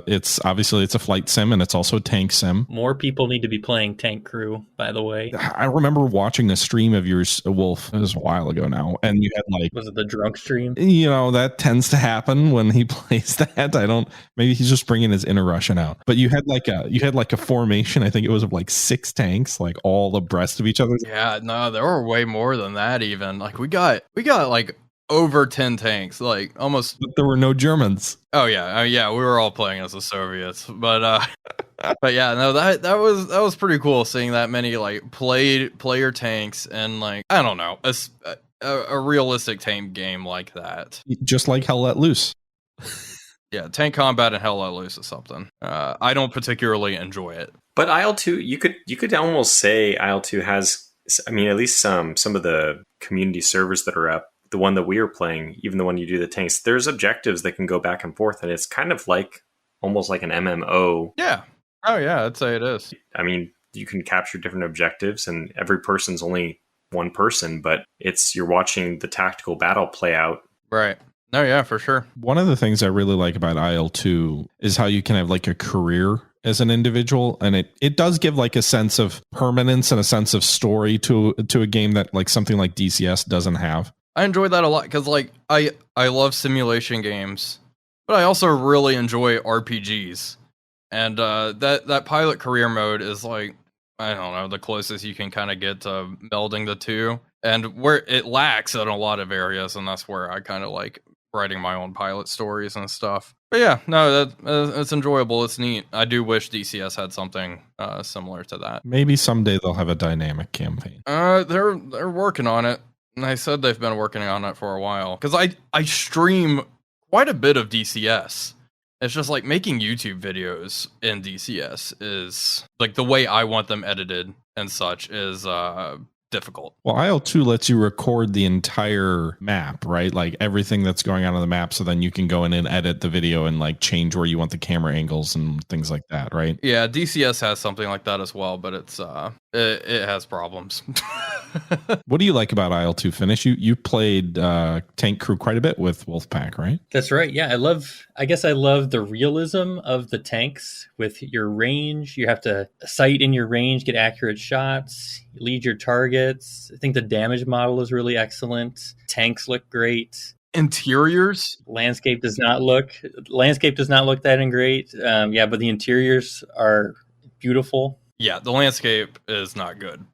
S1: it's obviously it's a flight sim and it's also a tank sim.
S5: More people need to be playing Tank Crew, by the way.
S1: I remember watching a stream of yours, Wolf, it was a while ago now, and you had like...
S5: Was it the drunk stream?
S1: You know, that tends to happen when he plays that. Maybe he's just bringing his inner Russian out. But you had like a formation, I think it was of like 6 tanks, like all abreast of each other.
S3: Yeah, no, there were way more than that even. Like we got like over 10 tanks, like almost.
S1: But there were no Germans.
S3: Oh yeah, we were all playing as the Soviets. But but yeah, no, that was pretty cool seeing that many like player tanks and like I don't know, a realistic tank game like that.
S1: Just like Hell Let Loose.
S3: Yeah, tank combat and Hell Let Loose is something. I don't particularly enjoy it.
S2: But IL-2, you could almost say IL-2 has, I mean, at least some of the community servers that are up, the one that we were playing, even the one you do the tanks, there's objectives that can go back and forth, and it's kind of like, almost like an MMO.
S3: Yeah. Oh yeah, I'd say it is.
S2: I mean, you can capture different objectives, and every person's only one person, but you're watching the tactical battle play out.
S3: Right. No, yeah, for sure.
S1: One of the things I really like about IL-2 is how you can have like a career as an individual, and it does give like a sense of permanence and a sense of story to a game that like something like DCS doesn't have.
S3: I enjoy that a lot because like I love simulation games, but I also really enjoy RPGs, and that pilot career mode is like, I don't know, the closest you can kind of get to melding the two, and where it lacks in a lot of areas, and that's where I kind of like writing my own pilot stories and stuff. But yeah, no, it's enjoyable. It's neat. I do wish DCS had something similar to that.
S1: Maybe someday they'll have a dynamic campaign.
S3: They're working on it, and I said they've been working on it for a while because I stream quite a bit of DCS. It's just like making YouTube videos in DCS is like the way I want them edited and such is difficult.
S1: Well, IL-2 lets you record the entire map, right? Like everything that's going on the map, so then you can go in and edit the video and like change where you want the camera angles and things like that, right?
S3: Yeah, DCS has something like that as well, but it's it has problems.
S1: What do you like about IL-2, Finnish? You played Tank Crew quite a bit with Wolfpack, right?
S5: That's right. Yeah, I guess I love the realism of the tanks with your range. You have to sight in your range, get accurate shots, lead your targets. I think the damage model is really excellent. Tanks look great.
S3: Interiors?
S5: Landscape does not look that great. Yeah, but the interiors are beautiful.
S3: Yeah, the landscape is not good.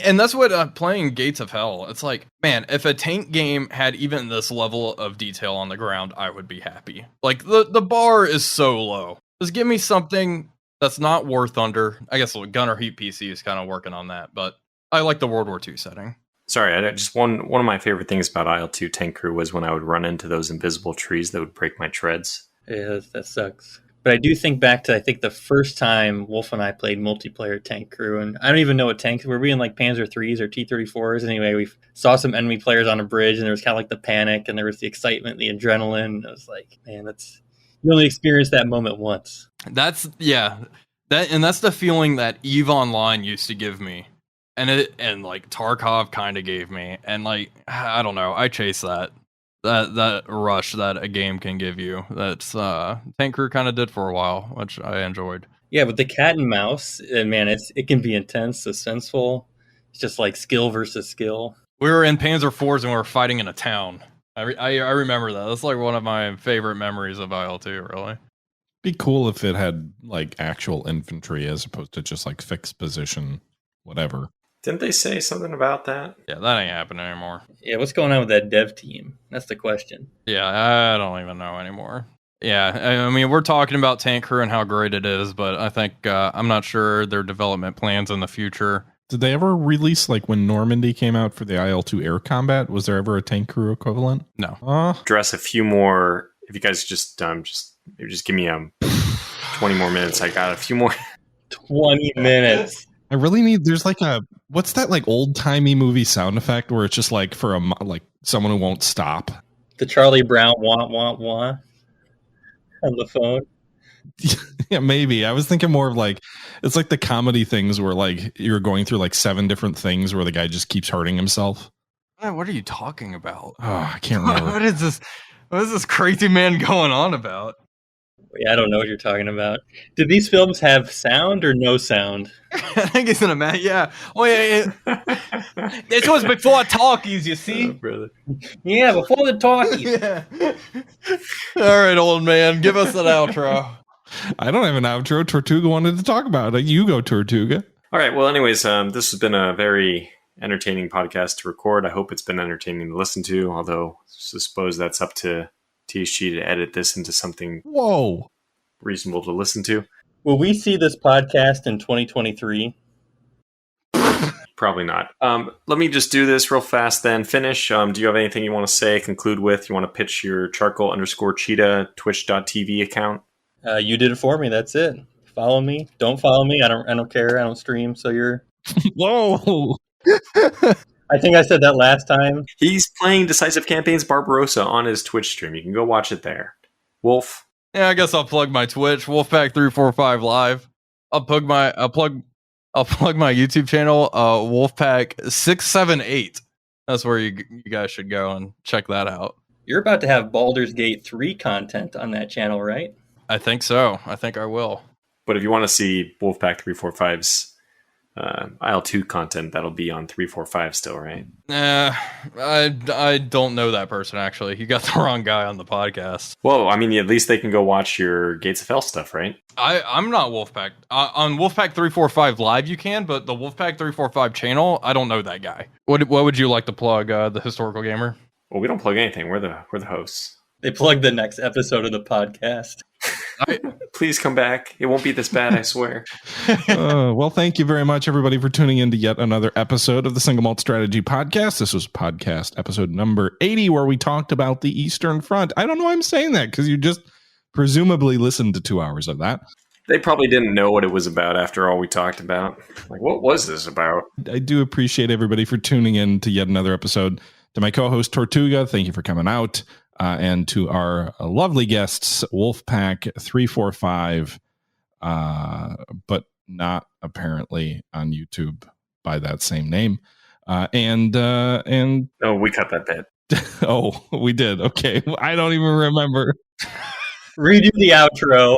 S3: And that's what playing Gates of Hell, it's like, man, if a tank game had even this level of detail on the ground, I would be happy. Like, the bar is so low. Just give me something that's not War Thunder. I guess Gunner Heat PC is kind of working on that, but I like the World War II setting.
S2: Sorry, just one of my favorite things about IL-2 Tank Crew was when I would run into those invisible trees that would break my treads.
S5: Yeah, that sucks. But I do think back to, I think, the first time Wolf and I played multiplayer Tank Crew, and I don't even know what tanks were. We in like Panzer IIIs or T-34s? Anyway, we saw some enemy players on a bridge, and there was kind of like the panic, and there was the excitement, the adrenaline. I was like, man, you only experience that moment once.
S3: That's the feeling that EVE Online used to give me. And like Tarkov kind of gave me, and like I don't know, I chase that rush that a game can give you. That's Tank Crew kind of did for a while, which I enjoyed.
S5: Yeah, but the cat and mouse, and man, it can be intense, suspenseful. It's just like skill versus skill.
S3: We were in Panzer IVs and we were fighting in a town. I remember that. That's like one of my favorite memories of IL-2. Really,
S1: be cool if it had like actual infantry as opposed to just like fixed position, whatever.
S2: Didn't they say something about that?
S3: Yeah, that ain't happening anymore.
S5: Yeah, what's going on with that dev team? That's the question.
S3: Yeah, I don't even know anymore. Yeah, I mean, we're talking about Tank Crew and how great it is, but I think I'm not sure their development plans in the future.
S1: Did they ever release, like when Normandy came out for the IL-2 air combat, was there ever a Tank Crew equivalent?
S3: No.
S2: Address a few more, if you guys just give me 20 more minutes. I got a few more.
S5: 20 minutes.
S1: I really need. There's like what's that like old timey movie sound effect where it's just like for like someone who won't stop.
S5: The Charlie Brown wah on the phone.
S1: Yeah, maybe. I was thinking more of like it's like the comedy things where like you're going through like 7 different things where the guy just keeps hurting himself.
S3: What are you talking about?
S1: Oh, I can't remember.
S3: What is this crazy man going on about?
S5: Yeah, I don't know what you're talking about. Did these films have sound or no sound?
S3: I think it's in a man. Yeah. Oh yeah. This was before talkies, you see,
S2: brother.
S5: Yeah, before the talkies.
S3: Yeah. All right, old man, give us an outro.
S1: I don't have an outro. Tortuga wanted to talk about it. You go, Tortuga.
S2: All right. Well, anyways, this has been a very entertaining podcast to record. I hope it's been entertaining to listen to. Although, I suppose that's up to THG to edit this into something reasonable to listen to.
S5: Will we see this podcast in 2023?
S2: Probably not. Let me just do this real fast then. Finish. Do you have anything you want to say, conclude with? You want to pitch your Charcoal_Cheetah Twitch.tv account?
S5: You did it for me. That's it. Follow me. Don't follow me. I don't care. I don't stream. So you're...
S1: Whoa.
S5: I think I said that last time.
S2: He's playing Decisive Campaigns Barbarossa on his Twitch stream. You can go watch it there. Wolf.
S3: Yeah, I guess I'll plug my Twitch, Wolfpack345 Live. I'll plug my YouTube channel, Wolfpack678. That's where you guys should go and check that out.
S5: You're about to have Baldur's Gate 3 content on that channel, right?
S3: I think so. I think I will.
S2: But if you want to see Wolfpack345's IL-2 content, that'll be on 345 still, right?
S3: I don't know that person, actually. You got the wrong guy on the podcast.
S2: Well, I mean, at least they can go watch your Gates of Hell stuff, right?
S3: I'm not Wolfpack. On Wolfpack345 Live you can, but the Wolfpack345 channel, I don't know that guy. What would you like to plug, the Historical Gamer?
S2: Well, we don't plug anything. We're the hosts.
S5: They plug the next episode of the podcast.
S2: Please come back. It won't be this bad, I swear.
S1: Well, thank you very much, everybody, for tuning in to yet another episode of the Single Malt Strategy Podcast. This was podcast episode number 80, where we talked about the Eastern Front. I don't know why I'm saying that, because you just presumably listened to 2 hours of that.
S2: They probably didn't know what it was about after all we talked about. Like, what was this about?
S1: I do appreciate everybody for tuning in to yet another episode. To my co-host, Tortuga, thank you for coming out. And to our lovely guests, Wolfpack345, but not apparently on YouTube by that same name. And
S2: oh, we cut that bit.
S1: Oh, we did. Okay, I don't even remember.
S5: Redo the outro.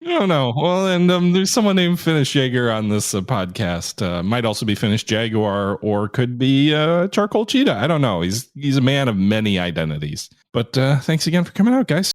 S1: Oh no. Well, and there's someone named Finnish Jager on this podcast. Might also be Finnish Jaguar, or could be Charcoal Cheetah. I don't know. He's a man of many identities. But thanks again for coming out, guys.